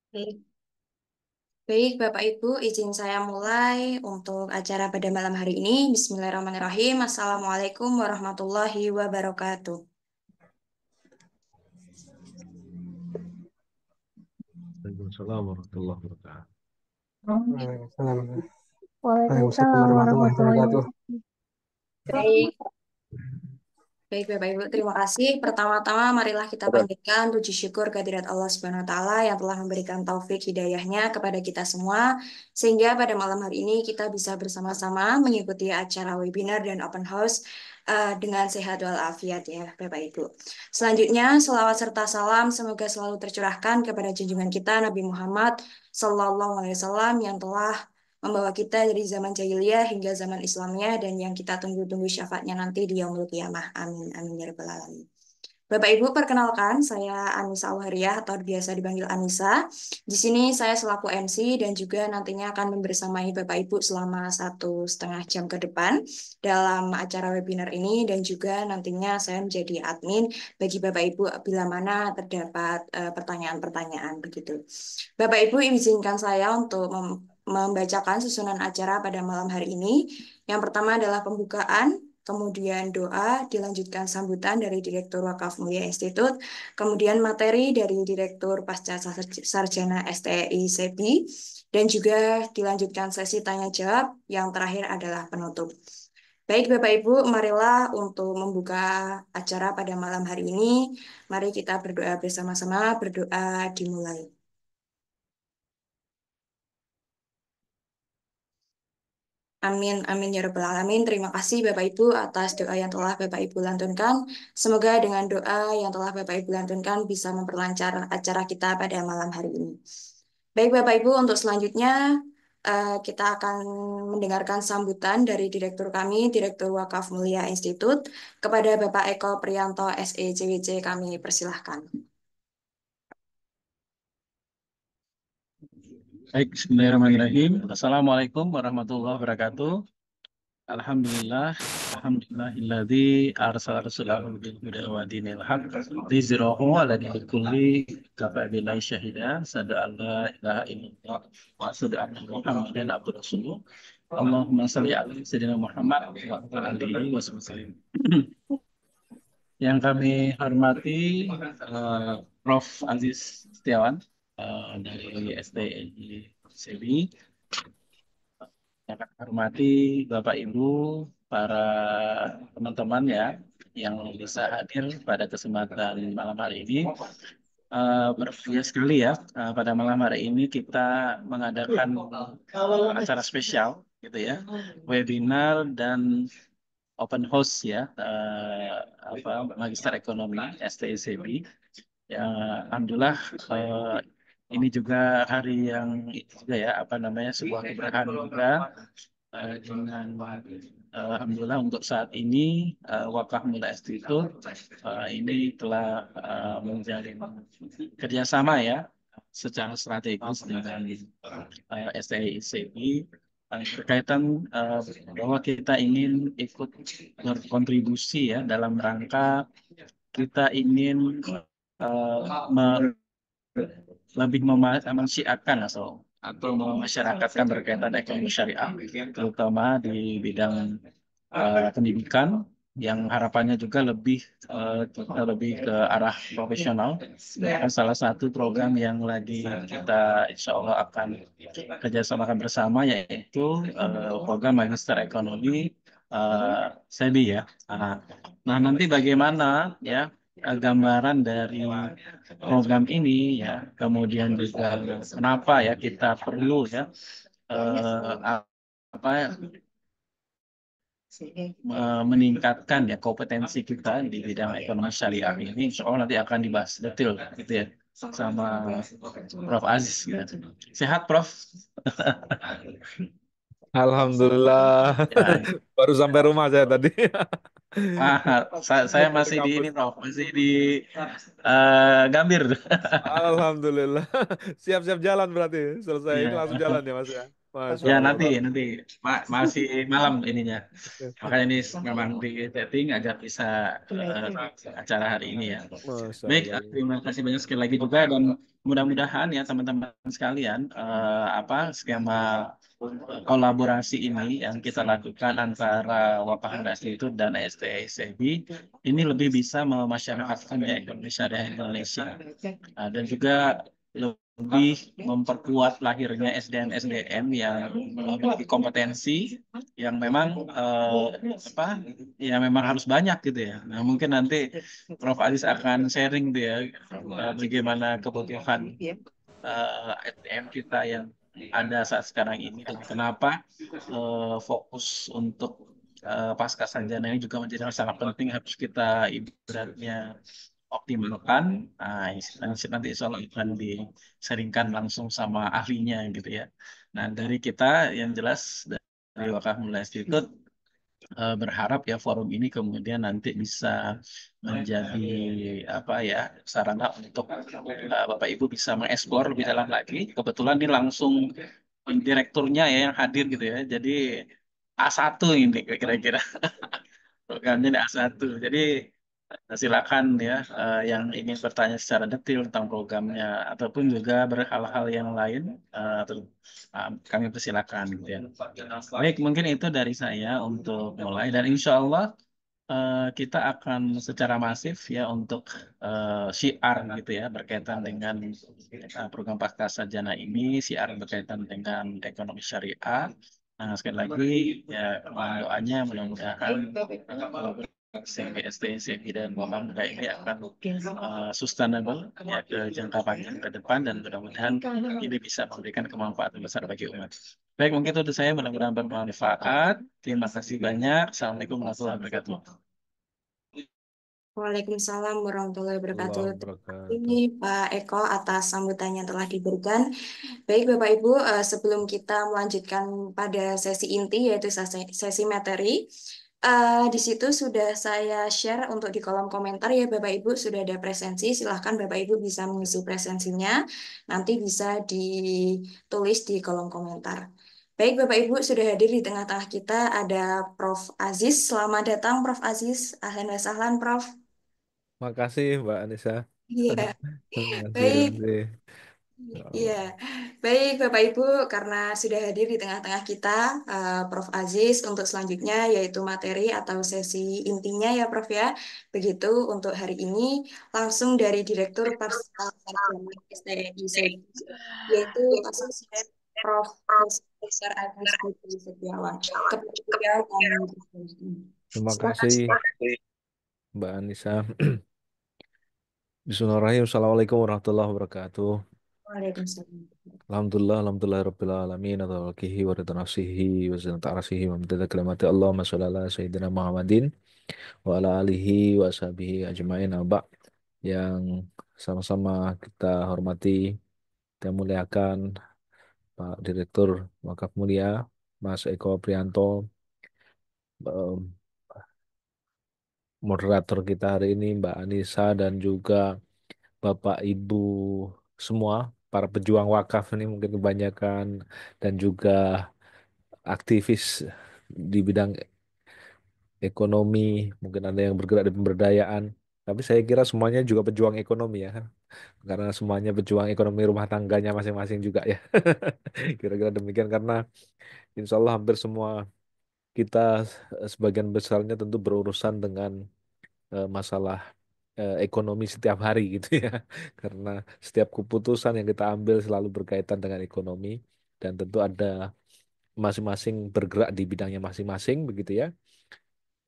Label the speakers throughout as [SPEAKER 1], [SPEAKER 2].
[SPEAKER 1] Baik, baik, Bapak Ibu, izin saya mulai untuk acara pada malam hari ini. Bismillahirrahmanirrahim. Assalamualaikum warahmatullahi wabarakatuh.
[SPEAKER 2] Waalaikumsalam warahmatullahi wabarakatuh.
[SPEAKER 3] Waalaikumsalam. Waalaikumsalam
[SPEAKER 4] Waalaikumsalam
[SPEAKER 3] warahmatullahi
[SPEAKER 4] warahmatullahi
[SPEAKER 3] wabarakatuh.
[SPEAKER 4] wabarakatuh.
[SPEAKER 1] Baik, baik, Bapak Ibu, terima kasih. Pertama-tama, marilah kita panjatkan puji syukur kehadirat Allah Subhanahu wa Ta'ala yang telah memberikan taufik hidayahnya kepada kita semua, sehingga pada malam hari ini kita bisa bersama-sama mengikuti acara webinar dan open house dengan sehat walafiat ya, Bapak Ibu. Selanjutnya, selawat serta salam semoga selalu tercurahkan kepada junjungan kita Nabi Muhammad Sallallahu Alaihi Wasallam yang telah membawa kita dari zaman jahiliyah hingga zaman Islamnya dan yang kita tunggu-tunggu syafaatnya nanti di yaumul qiyamah. Amin. Amin ya rabbal alamin. Bapak Ibu, perkenalkan saya Anissa Auharia atau biasa dipanggil Anissa. Di sini saya selaku MC dan juga nantinya akan membersamai Bapak Ibu selama 1,5 jam ke depan dalam acara webinar ini dan juga nantinya saya menjadi admin bagi Bapak Ibu bila mana terdapat pertanyaan-pertanyaan begitu. Bapak Ibu izinkan saya untuk membacakan susunan acara pada malam hari ini. Yang pertama adalah pembukaan, kemudian doa, dilanjutkan sambutan dari Direktur Wakaf Mulia Institut, kemudian materi dari Direktur Pasca Sarjana STI SEBI, dan juga dilanjutkan sesi tanya jawab, yang terakhir adalah penutup. Baik Bapak Ibu, marilah untuk membuka acara pada malam hari ini, mari kita berdoa bersama-sama, berdoa dimulai. Amin, amin ya rabbal alamin. Terima kasih Bapak Ibu atas doa yang telah Bapak Ibu lantunkan. Semoga dengan doa yang telah Bapak Ibu lantunkan bisa memperlancar acara kita pada malam hari ini. Baik Bapak Ibu, untuk selanjutnya kita akan mendengarkan sambutan dari Direktur kami, Direktur Wakaf Mulia Institut, kepada Bapak Eko Priyanto SEJWJ, kami persilahkan.
[SPEAKER 2] Baik, bismillahirrahmanirrahim. Assalamualaikum warahmatullahi wabarakatuh. Alhamdulillah, alhamdulillahilladzi arsala rasulahu bil huda wa dinil haqq liyuzhirahu 'ala dini kulli kafa billahi syahida. Sada alla ilaha illallah wa asyhadu anna Muhammadan abduhu rasuluh. Allahumma shalli ala sayyidina Muhammad wa ala alihi wasallam. Yang kami hormati Prof. Aziz Setiawan dari STI SEBI, yang kami hormati Bapak Ibu, para teman-teman ya yang bisa hadir pada kesempatan malam hari ini. Berbahagia sekali ya, pada malam hari ini kita mengadakan acara spesial gitu ya, webinar dan open house ya, Magister Ekonomi STICB. Ya, alhamdulillah, ini juga hari yang itu juga ya, apa namanya, sebuah keberkahan juga, dengan alhamdulillah untuk saat ini Wakaf Mulia Institute ini telah menjalin kerjasama ya secara strategis dengan STICB berkaitan bahwa kita ingin ikut berkontribusi ya dalam rangka kita ingin lebih mensiarkan atau memasyarakatkan berkaitan ekonomi syariah, terutama di bidang pendidikan yang harapannya juga lebih ke arah profesional. Salah satu program yang lagi kita insya Allah akan kerjasamakan bersama yaitu program Magister Ekonomi SEBI ya. Nah, nanti bagaimana ya gambaran dari program ini ya, kemudian juga kenapa ya kita perlu ya apa meningkatkan ya kompetensi kita di bidang ekonomi syariah ini, insya Allah nanti akan dibahas detail gitu ya sama Prof. Aziz gitu. Sehat Prof?
[SPEAKER 3] Alhamdulillah.
[SPEAKER 2] Ya,
[SPEAKER 3] Baru sampai rumah saya tadi.
[SPEAKER 2] ah, saya
[SPEAKER 3] Dari
[SPEAKER 2] masih di ini
[SPEAKER 3] kampus.
[SPEAKER 2] Prof, masih di Gambir.
[SPEAKER 3] Alhamdulillah. Siap-siap jalan berarti. Selesai ini langsung
[SPEAKER 2] Iya.
[SPEAKER 3] jalan ya Mas ya. Masya
[SPEAKER 2] Ya nanti
[SPEAKER 3] Allah.
[SPEAKER 2] nanti masih malam ininya. Makanya ini memang di setting agar bisa acara hari ini ya.
[SPEAKER 3] Masya
[SPEAKER 2] Baik,
[SPEAKER 3] Allah.
[SPEAKER 2] terima kasih banyak sekali lagi juga dan mudah-mudahan ya teman-teman sekalian apa skema kolaborasi ini yang kita lakukan antara Wapahan Institute dan STI ini lebih bisa memasyarakatkan ya ekonomi syariah Indonesia. Dan juga lebih memperkuat lahirnya SDM-SDM yang memiliki kompetensi yang memang apa ya memang harus banyak gitu ya. Nah, mungkin nanti Prof. Aziz akan sharing tuh ya bagaimana kebutuhan SDM kita yang ada saat sekarang ini dan kenapa fokus untuk pasca sarjana ini juga menjadi hal sangat penting harus kita ibaratnya optimalkan. Nah, nanti insya Allah akan diseringkan langsung sama ahlinya gitu ya. Nah, dari kita yang jelas dari Wakaf Mulai Institute berharap ya forum ini kemudian nanti bisa menjadi apa ya sarana untuk Bapak Ibu bisa mengeksplor lebih dalam lagi. Kebetulan ini langsung direkturnya ya yang hadir gitu ya. Jadi A1 ini kira-kira programnya di A1. Jadi silakan ya yang ingin bertanya secara detail tentang programnya ataupun juga berhal-hal yang lain kami persilakan gitu ya. Baik, mungkin itu dari saya untuk mulai dan insya Allah kita akan secara masif ya untuk syiar gitu ya berkaitan dengan program Pasca Sarjana ini, syiar berkaitan dengan ekonomi syariah. Nah, sekali lagi ya mohon doanya mudah-mudahan CBST, CB dan Muhammad Muda ini akan sustainable ya ke jangka panjang ke depan dan mudah-mudahan ini bisa memberikan kemanfaatan besar bagi umat. Baik, mungkin itu saya mudah-mudahan bermanfaat. Terima kasih banyak. Assalamualaikum warahmatullahi wabarakatuh.
[SPEAKER 1] Waalaikumsalam warahmatullahi wabarakatuh.
[SPEAKER 3] Allah
[SPEAKER 1] Terima
[SPEAKER 3] wabarakatuh.
[SPEAKER 1] kasih Pak Eko atas sambutan yang telah diberikan. Baik Bapak Ibu, sebelum kita melanjutkan pada sesi inti yaitu sesi materi, di situ sudah saya share untuk di kolom komentar ya Bapak Ibu sudah ada presensi. Silahkan Bapak Ibu bisa mengisi presensinya. Nanti bisa ditulis di kolom komentar. Baik Bapak Ibu sudah hadir di tengah-tengah kita ada Prof. Aziz. Selamat datang Prof. Aziz. Ahlan wa sahlan Prof.
[SPEAKER 3] Makasih Mbak Anissa.
[SPEAKER 1] Iya,
[SPEAKER 3] Makasih,
[SPEAKER 1] baik.
[SPEAKER 3] makasih. Ya
[SPEAKER 1] Iya,
[SPEAKER 3] Allah.
[SPEAKER 1] baik Bapak Ibu, karena sudah hadir di tengah-tengah kita, Prof. Aziz, untuk selanjutnya yaitu materi atau sesi intinya ya Prof ya. Begitu untuk hari ini, langsung dari Direktur Sarjana STI yaitu Asosiat Prof. Dr. Agus Budi Setiawan. Kepada beliau kami persilakan.
[SPEAKER 3] Terima
[SPEAKER 1] Silakan.
[SPEAKER 3] kasih Mbak Anissa. Bismillahirrahmanirrahim. Assalamualaikum warahmatullahi wabarakatuh.
[SPEAKER 1] Waalaikumsalam.
[SPEAKER 3] Alhamdulillah, alhamdulillah rabbil alamin atau alkihi wa ridha nafsihi wa zinata arsihi wa midada kalimati Allahumma sholli ala sayyidina Muhammadin wa ala alihi wa sahbihi ajmain abak yang sama-sama kita hormati dan muliakan Pak Direktur Wakaf Mulia Mas Eko Prianto, em, moderator kita hari ini Mbak Anissa dan juga Bapak Ibu semua para pejuang wakaf ini mungkin kebanyakan dan juga aktivis di bidang ekonomi, mungkin ada yang bergerak di pemberdayaan. Tapi saya kira semuanya juga pejuang ekonomi ya, kan? Karena semuanya pejuang ekonomi rumah tangganya masing-masing juga ya. Kira-kira demikian karena insya Allah hampir semua kita sebagian besarnya tentu berurusan dengan masalah ekonomi setiap hari gitu ya. Karena setiap keputusan yang kita ambil selalu berkaitan dengan ekonomi dan tentu ada masing-masing bergerak di bidangnya masing-masing begitu ya.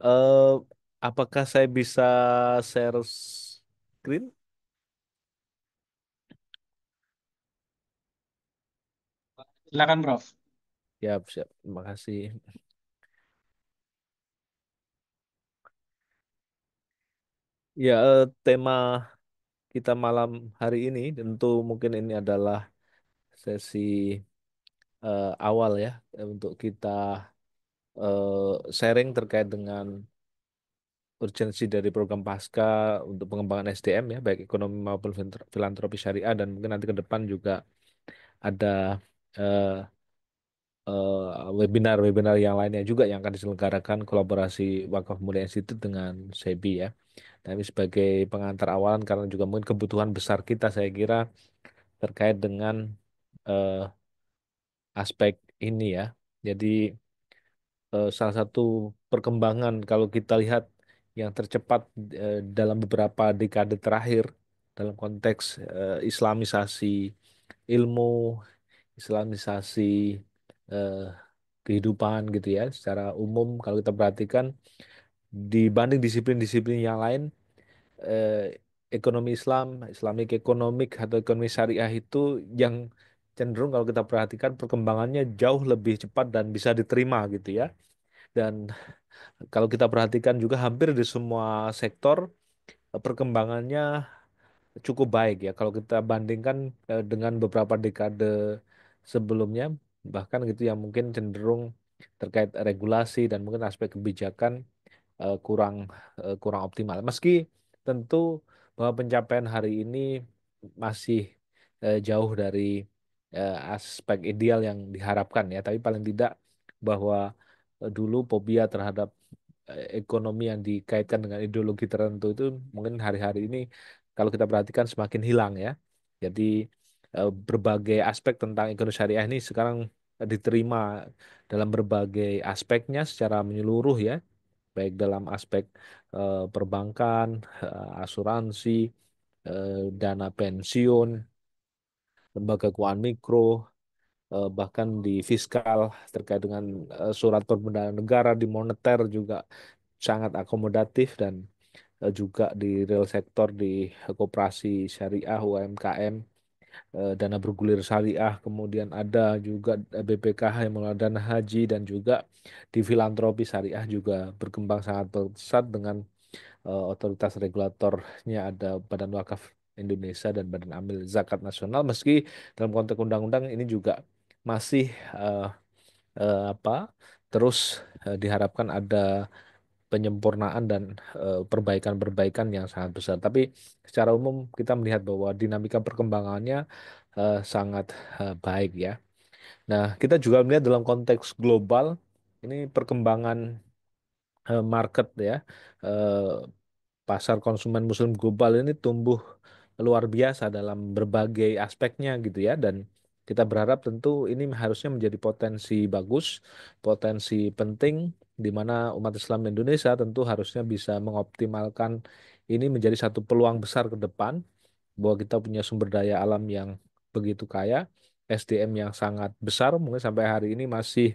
[SPEAKER 3] Eh, apakah saya bisa share screen?
[SPEAKER 2] Silakan Prof.
[SPEAKER 3] Ya, siap. Terima kasih. Ya, tema kita malam hari ini tentu mungkin ini adalah sesi awal ya untuk kita sharing terkait dengan urgensi dari program Pasca untuk pengembangan SDM ya, baik ekonomi maupun filantropi syariah dan mungkin nanti ke depan juga ada eh, webinar-webinar yang lainnya juga yang akan diselenggarakan kolaborasi Wakaf Mulia Institute dengan SEBI ya. Tapi sebagai pengantar awalan karena juga mungkin kebutuhan besar kita saya kira terkait dengan eh, aspek ini ya. Jadi salah satu perkembangan kalau kita lihat yang tercepat dalam beberapa dekade terakhir dalam konteks Islamisasi ilmu, Islamisasi eh, kehidupan gitu ya. Secara umum kalau kita perhatikan dibanding disiplin-disiplin yang lain, ekonomi Islam, Islamic economic atau ekonomi syariah itu yang cenderung kalau kita perhatikan perkembangannya jauh lebih cepat dan bisa diterima gitu ya. Dan kalau kita perhatikan juga hampir di semua sektor perkembangannya cukup baik ya. Kalau kita bandingkan dengan beberapa dekade sebelumnya, bahkan gitu yang mungkin cenderung terkait regulasi dan mungkin aspek kebijakan kurang kurang optimal. Meski tentu bahwa pencapaian hari ini masih jauh dari aspek ideal yang diharapkan ya, tapi paling tidak bahwa dulu fobia terhadap ekonomi yang dikaitkan dengan ideologi tertentu itu mungkin hari-hari ini kalau kita perhatikan semakin hilang ya. Jadi berbagai aspek tentang ekonomi syariah ini sekarang diterima dalam berbagai aspeknya secara menyeluruh ya, baik dalam aspek perbankan, asuransi, dana pensiun, lembaga keuangan mikro, bahkan di fiskal terkait dengan surat perbendaharaan negara, di moneter juga sangat akomodatif dan juga di real sektor di koperasi syariah UMKM, dana bergulir syariah, kemudian ada juga BPKH yang mengelola dana haji dan juga di filantropi syariah juga berkembang sangat pesat dengan otoritas regulatornya ada Badan Wakaf Indonesia dan Badan Amil Zakat Nasional meski dalam konteks undang-undang ini juga masih eh, apa terus diharapkan ada penyempurnaan dan perbaikan-perbaikan yang sangat besar. Tapi secara umum kita melihat bahwa dinamika perkembangannya sangat baik ya. Nah, kita juga melihat dalam konteks global ini perkembangan market ya. Eh, Pasar konsumen muslim global ini tumbuh luar biasa dalam berbagai aspeknya gitu ya dan kita berharap tentu ini harusnya menjadi potensi bagus, potensi penting di mana umat Islam Indonesia tentu harusnya bisa mengoptimalkan ini menjadi satu peluang besar ke depan bahwa kita punya sumber daya alam yang begitu kaya, SDM yang sangat besar, mungkin sampai hari ini masih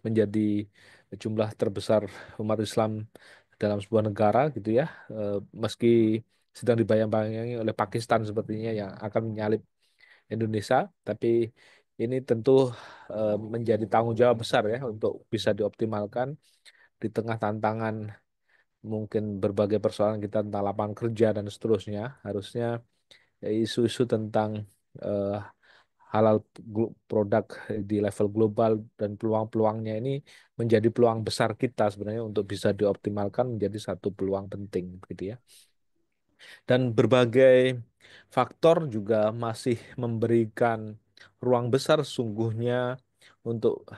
[SPEAKER 3] menjadi jumlah terbesar umat Islam dalam sebuah negara gitu ya, meski sedang dibayang-bayangi oleh Pakistan sepertinya yang akan menyalip Indonesia, tapi ini tentu menjadi tanggung jawab besar ya untuk bisa dioptimalkan di tengah tantangan mungkin berbagai persoalan kita tentang lapangan kerja dan seterusnya. Harusnya isu-isu tentang eh, halal produk di level global dan peluang-peluangnya ini menjadi peluang besar kita sebenarnya untuk bisa dioptimalkan menjadi satu peluang penting gitu ya. Dan berbagai faktor juga masih memberikan ruang besar sungguhnya untuk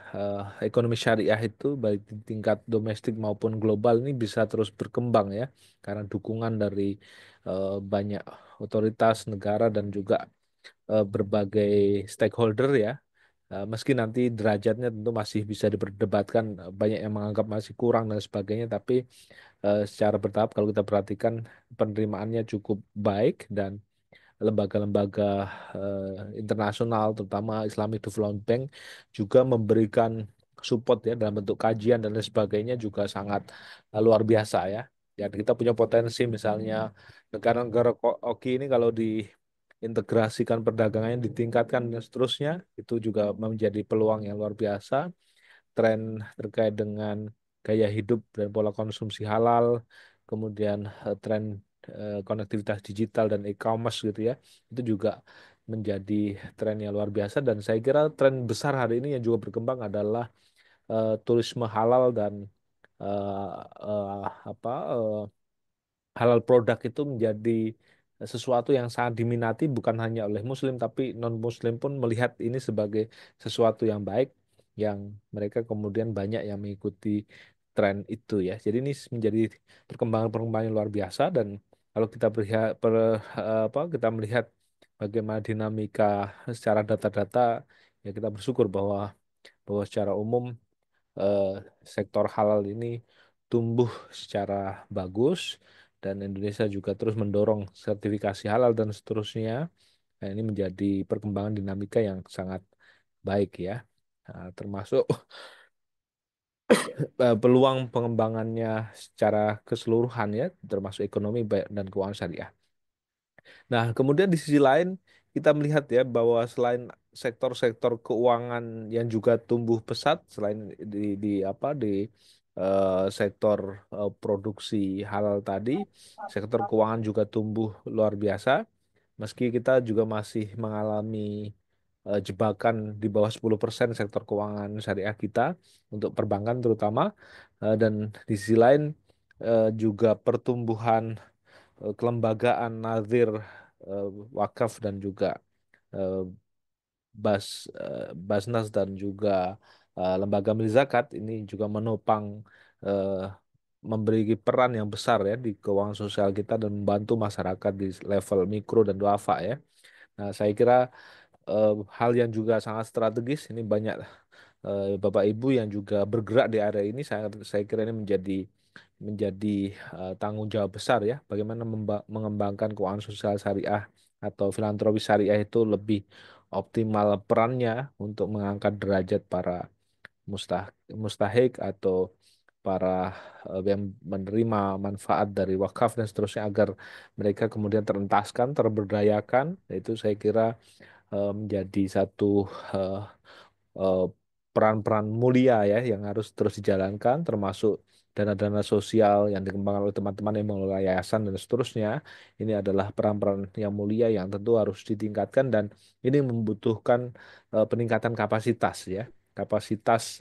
[SPEAKER 3] ekonomi syariah itu baik di tingkat domestik maupun global ini bisa terus berkembang ya karena dukungan dari banyak otoritas negara dan juga berbagai stakeholder ya. Meski nanti derajatnya tentu masih bisa diperdebatkan, banyak yang menganggap masih kurang dan sebagainya, tapi secara bertahap kalau kita perhatikan penerimaannya cukup baik dan lembaga-lembaga internasional terutama Islamic Development Bank juga memberikan support ya dalam bentuk kajian dan lain sebagainya juga sangat luar biasa ya. Ya kita punya potensi misalnya negara-negara oki ini kalau diintegrasikan perdagangannya ditingkatkan dan seterusnya itu juga menjadi peluang yang luar biasa. Tren terkait dengan gaya hidup dan pola konsumsi halal, kemudian tren konektivitas digital dan e-commerce gitu ya, itu juga menjadi tren yang luar biasa dan saya kira tren besar hari ini yang juga berkembang adalah turisme halal dan eh, eh, apa halal produk itu menjadi sesuatu yang sangat diminati bukan hanya oleh Muslim tapi non-Muslim pun melihat ini sebagai sesuatu yang baik yang mereka kemudian banyak yang mengikuti tren itu ya. Jadi ini menjadi perkembangan-perkembangan yang luar biasa dan kalau kita kita melihat bagaimana dinamika secara data-data ya kita bersyukur bahwa secara umum eh, sektor halal ini tumbuh secara bagus dan Indonesia juga terus mendorong sertifikasi halal dan seterusnya. Nah, ini menjadi perkembangan dinamika yang sangat baik ya. Nah, termasuk peluang pengembangannya secara keseluruhan ya, termasuk ekonomi dan keuangan syariah. Nah, kemudian di sisi lain kita melihat ya bahwa selain sektor-sektor keuangan yang juga tumbuh pesat, selain di apa sektor produksi halal tadi, sektor keuangan juga tumbuh luar biasa. Meski kita juga masih mengalami jebakan di bawah 10% sektor keuangan syariah kita untuk perbankan terutama. Dan di sisi lain juga pertumbuhan kelembagaan nazir eh, wakaf dan juga eh, Basnas dan juga lembaga amil zakat ini juga menopang eh, memberi peran yang besar ya di keuangan sosial kita dan membantu masyarakat di level mikro dan duafa ya. Nah, saya kira hal yang juga sangat strategis ini banyak Bapak Ibu yang juga bergerak di area ini saya kira ini menjadi tanggung jawab besar ya bagaimana mengembangkan keuangan sosial syariah atau filantropi syariah itu lebih optimal perannya untuk mengangkat derajat para mustah mustahik atau para yang menerima manfaat dari wakaf dan seterusnya agar mereka kemudian terentaskan, terberdayakan. Itu saya kira menjadi satu eh, eh, peran-peran mulia ya yang harus terus dijalankan termasuk dana-dana sosial yang dikembangkan oleh teman-teman yang mengelola yayasan dan seterusnya. Ini adalah peran-peran yang mulia yang tentu harus ditingkatkan dan ini membutuhkan peningkatan kapasitas ya. Kapasitas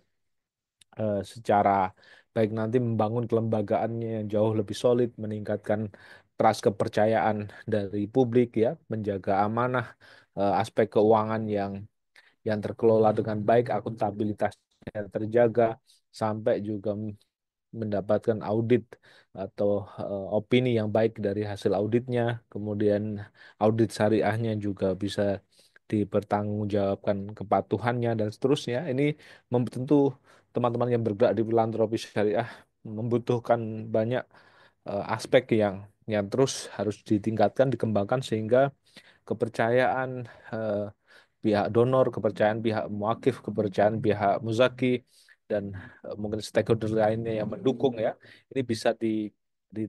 [SPEAKER 3] secara baik nanti membangun kelembagaannya yang jauh lebih solid, meningkatkan trust kepercayaan dari publik ya, menjaga amanah aspek keuangan yang terkelola dengan baik, akuntabilitasnya terjaga, sampai juga mendapatkan audit atau opini yang baik dari hasil auditnya, kemudian audit syariahnya juga bisa dipertanggungjawabkan kepatuhannya dan seterusnya. Ini tentu teman-teman yang bergerak di filantropi syariah membutuhkan banyak aspek yang terus harus ditingkatkan, dikembangkan sehingga kepercayaan eh, pihak donor, kepercayaan pihak muakif, kepercayaan pihak muzaki, dan mungkin stakeholder lainnya yang mendukung ya, ini bisa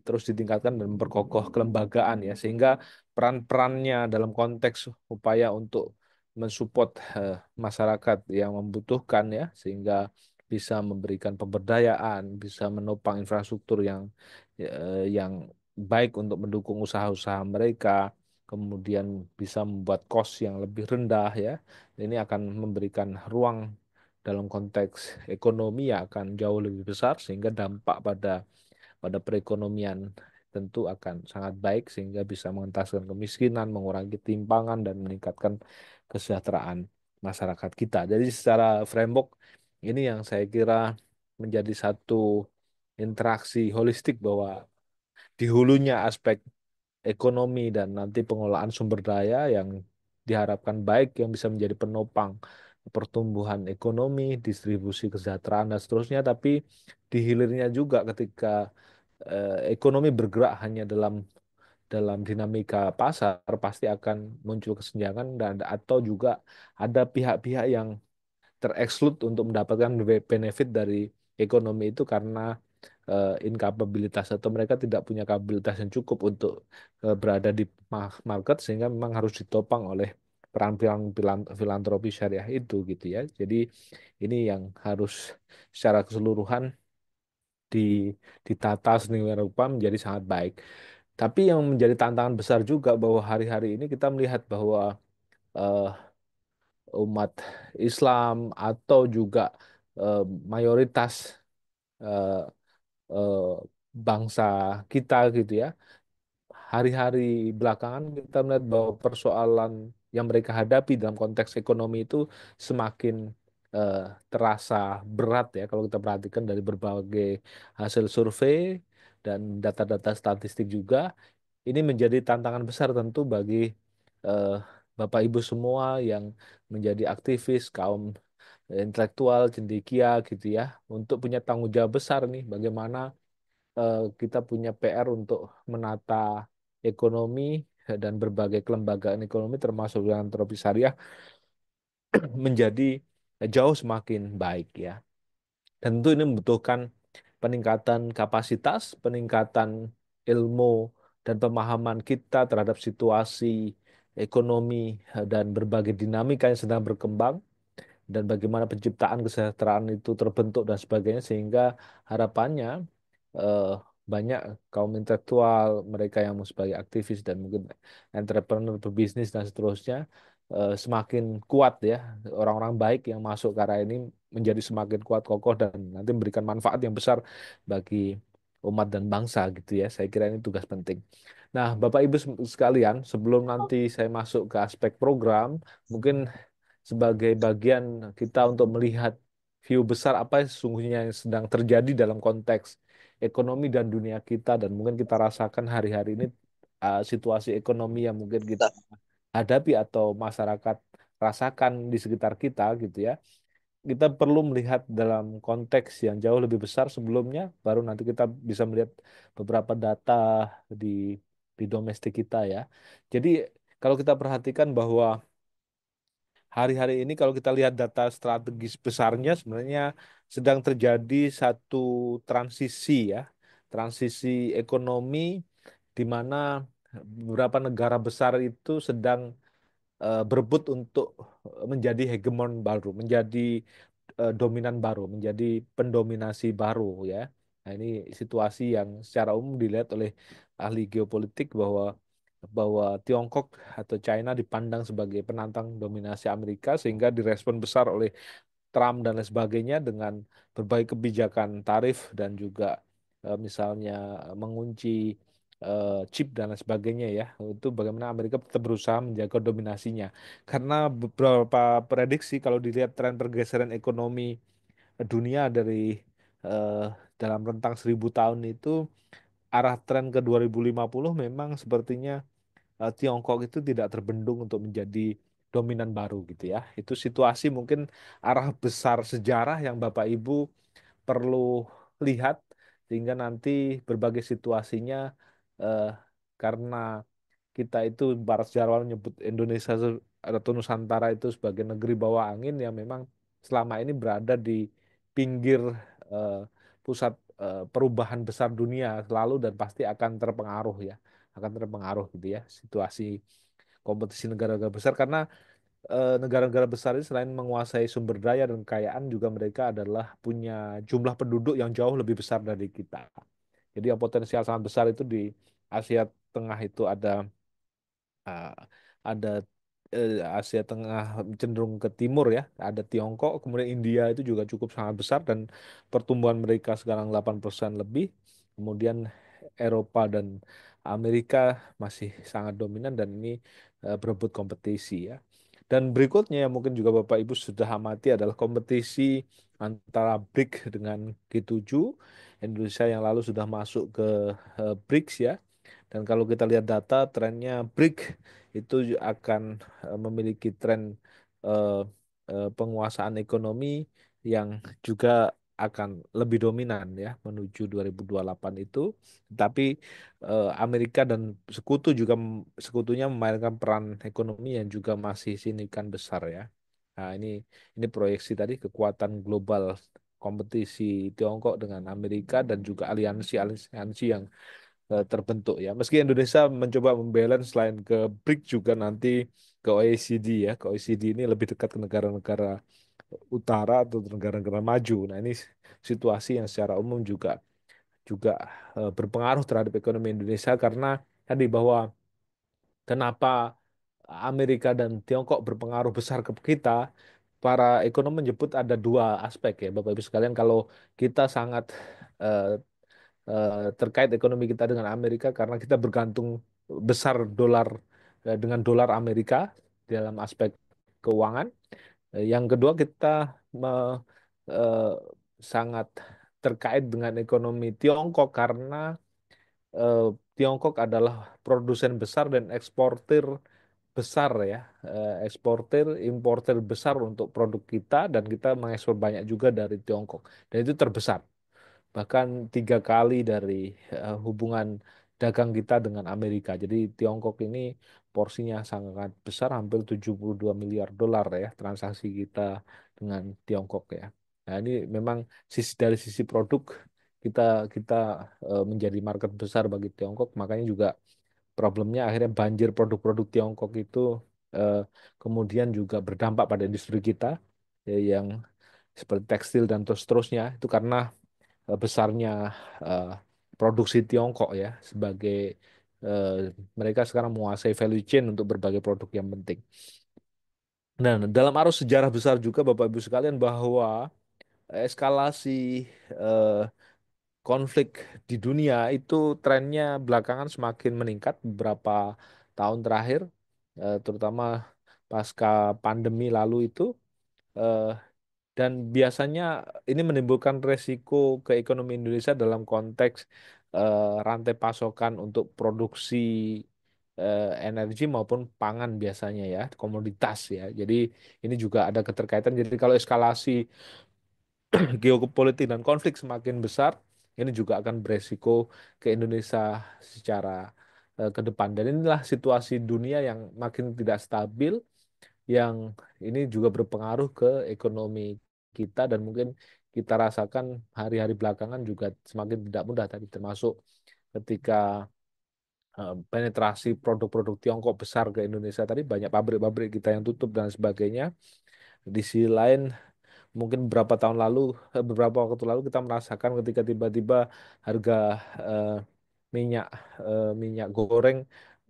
[SPEAKER 3] terus ditingkatkan dan memperkokoh kelembagaan ya, sehingga peran-perannya dalam konteks upaya untuk mensupport masyarakat yang membutuhkan ya, sehingga bisa memberikan pemberdayaan, bisa menopang infrastruktur yang baik untuk mendukung usaha-usaha mereka, kemudian bisa membuat cost yang lebih rendah ya. Ini akan memberikan ruang dalam konteks ekonomi yang akan jauh lebih besar sehingga dampak pada perekonomian tentu akan sangat baik sehingga bisa mengentaskan kemiskinan, mengurangi ketimpangan dan meningkatkan kesejahteraan masyarakat kita. Jadi secara framework ini yang saya kira menjadi satu interaksi holistik bahwa di hulunya aspek ekonomi dan nanti pengelolaan sumber daya yang diharapkan baik yang bisa menjadi penopang pertumbuhan ekonomi, distribusi kesejahteraan dan seterusnya, tapi di hilirnya juga ketika ekonomi bergerak hanya dalam dinamika pasar pasti akan muncul kesenjangan dan atau juga ada pihak-pihak yang tereksklud untuk mendapatkan benefit dari ekonomi itu karena incapabilitas atau mereka tidak punya kapabilitas yang cukup untuk berada di market sehingga memang harus ditopang oleh peran-peran filantropi syariah itu gitu ya. Jadi ini yang harus secara keseluruhan di, ditata sedemikian rupa menjadi sangat baik. Tapi yang menjadi tantangan besar juga bahwa hari-hari ini kita melihat bahwa eh, umat Islam atau juga eh, mayoritas eh, eh, bangsa kita gitu ya. Hari-hari belakangan kita melihat bahwa persoalan yang mereka hadapi dalam konteks ekonomi itu semakin eh, terasa berat ya kalau kita perhatikan dari berbagai hasil survei dan data-data statistik juga. Ini menjadi tantangan besar tentu bagi eh, Bapak Ibu semua yang menjadi aktivis kaum intelektual, cendekia gitu ya, untuk punya tanggung jawab besar nih bagaimana kita punya PR untuk menata ekonomi dan berbagai kelembagaan ekonomi termasuk filantropi syariah menjadi jauh semakin baik ya. Dan tentu ini membutuhkan peningkatan kapasitas, peningkatan ilmu dan pemahaman kita terhadap situasi ekonomi dan berbagai dinamika yang sedang berkembang dan bagaimana penciptaan kesejahteraan itu terbentuk dan sebagainya sehingga harapannya eh, banyak kaum intelektual mereka yang sebagai aktivis dan mungkin entrepreneur berbisnis dan seterusnya semakin kuat ya orang-orang baik yang masuk ke arah ini menjadi semakin kuat kokoh dan nanti memberikan manfaat yang besar bagi umat dan bangsa gitu ya saya kira ini tugas penting. Nah Bapak Ibu sekalian sebelum nanti saya masuk ke aspek program mungkin sebagai bagian kita untuk melihat view besar apa yang sesungguhnya yang sedang terjadi dalam konteks ekonomi dan dunia kita dan mungkin kita rasakan hari-hari ini situasi ekonomi yang mungkin kita hadapi atau masyarakat rasakan di sekitar kita gitu ya. Kita perlu melihat dalam konteks yang jauh lebih besar sebelumnya baru nanti kita bisa melihat beberapa data di di domestik kita ya. Jadi kalau kita perhatikan bahwa hari-hari ini kalau kita lihat data strategis besarnya sebenarnya sedang terjadi satu transisi ya, transisi ekonomi di mana beberapa negara besar itu sedang berebut untuk menjadi hegemon baru, menjadi dominan baru, menjadi pendominasi baru ya. Nah, ini situasi yang secara umum dilihat oleh ahli geopolitik bahwa bahwa Tiongkok atau China dipandang sebagai penantang dominasi Amerika sehingga direspon besar oleh Trump dan lain sebagainya dengan berbagai kebijakan tarif dan juga misalnya mengunci chip dan lain sebagainya ya. Itu bagaimana Amerika tetap berusaha menjaga dominasinya. Karena beberapa prediksi kalau dilihat tren pergeseran ekonomi dunia dari eh, dalam rentang 1000 tahun itu arah tren ke 2050 memang sepertinya Tiongkok itu tidak terbendung untuk menjadi dominan baru gitu ya. Itu situasi mungkin arah besar sejarah yang Bapak Ibu perlu lihat sehingga nanti berbagai situasinya eh, karena kita itu barat sejarawan menyebut Indonesia atau Nusantara itu sebagai negeri bawah angin yang memang selama ini berada di pinggir eh, pusat perubahan besar dunia selalu dan pasti akan terpengaruh ya akan terpengaruh gitu ya situasi kompetisi negara-negara besar karena negara-negara besar ini selain menguasai sumber daya dan kekayaan juga mereka adalah punya jumlah penduduk yang jauh lebih besar dari kita. Jadi yang potensial sangat besar itu di Asia Tengah itu uh, ada Asia Tengah cenderung ke timur ya, ada Tiongkok, kemudian India itu juga cukup sangat besar dan pertumbuhan mereka sekarang 8% lebih. Kemudian Eropa dan Amerika masih sangat dominan dan ini berebut kompetisi ya. Dan berikutnya yang mungkin juga Bapak Ibu sudah amati adalah kompetisi antara BRIC dengan G7. Indonesia yang lalu sudah masuk ke BRICS ya. Dan kalau kita lihat data, trennya BRIC itu akan memiliki tren eh, penguasaan ekonomi yang juga akan lebih dominan ya menuju 2028 itu. Tapi Amerika dan sekutunya memainkan peran ekonomi yang juga masih signifikan besar ya. Nah, ini proyeksi tadi kekuatan global kompetisi Tiongkok dengan Amerika dan juga aliansi-aliansi yang terbentuk ya. Meski Indonesia mencoba membalance selain ke BRIC juga nanti ke OECD ya. Ke OECD ini lebih dekat ke negara-negara utara atau negara-negara maju. Nah, ini situasi yang secara umum juga juga berpengaruh terhadap ekonomi Indonesia karena tadi bahwa kenapa Amerika dan Tiongkok berpengaruh besar ke kita. Para ekonom menyebut ada dua aspek ya, Bapak Ibu sekalian. Kalau kita sangat eh, terkait ekonomi kita dengan Amerika karena kita bergantung besar dolar dengan dolar Amerika dalam aspek keuangan. Yang kedua kita me- eh, sangat terkait dengan ekonomi Tiongkok karena eh, Tiongkok adalah produsen besar dan eksportir besar ya, eksportir importir besar untuk produk kita dan kita mengekspor banyak juga dari Tiongkok dan itu terbesar bahkan 3 kali dari hubungan dagang kita dengan Amerika. Jadi Tiongkok ini porsinya sangat besar, hampir 72 miliar dolar ya transaksi kita dengan Tiongkok ya. Nah ini memang dari sisi produk kita kita menjadi market besar bagi Tiongkok, makanya juga problemnya akhirnya banjir produk-produk Tiongkok itu eh, kemudian juga berdampak pada industri kita yang seperti tekstil dan seterusnya itu karena besarnya eh, produksi Tiongkok ya sebagai eh, mereka sekarang menguasai value chain untuk berbagai produk yang penting. Nah, dalam arus sejarah besar juga Bapak Ibu sekalian bahwa eskalasi eh, konflik di dunia itu trennya belakangan semakin meningkat beberapa tahun terakhir, terutama pasca pandemi lalu itu. eh, Dan biasanya ini menimbulkan resiko ke ekonomi Indonesia dalam konteks rantai pasokan untuk produksi energi maupun pangan biasanya ya, komoditas ya. Jadi ini juga ada keterkaitan. Jadi kalau eskalasi geopolitik dan konflik semakin besar, ini juga akan beresiko ke Indonesia secara ke depan. Dan inilah situasi dunia yang makin tidak stabil yang ini juga berpengaruh ke ekonomi kita dan mungkin kita rasakan hari-hari belakangan juga semakin tidak mudah tadi termasuk ketika penetrasi produk-produk Tiongkok besar ke Indonesia tadi banyak pabrik-pabrik kita yang tutup dan sebagainya. Di sisi lain mungkin beberapa waktu lalu kita merasakan ketika tiba-tiba harga eh, minyak minyak goreng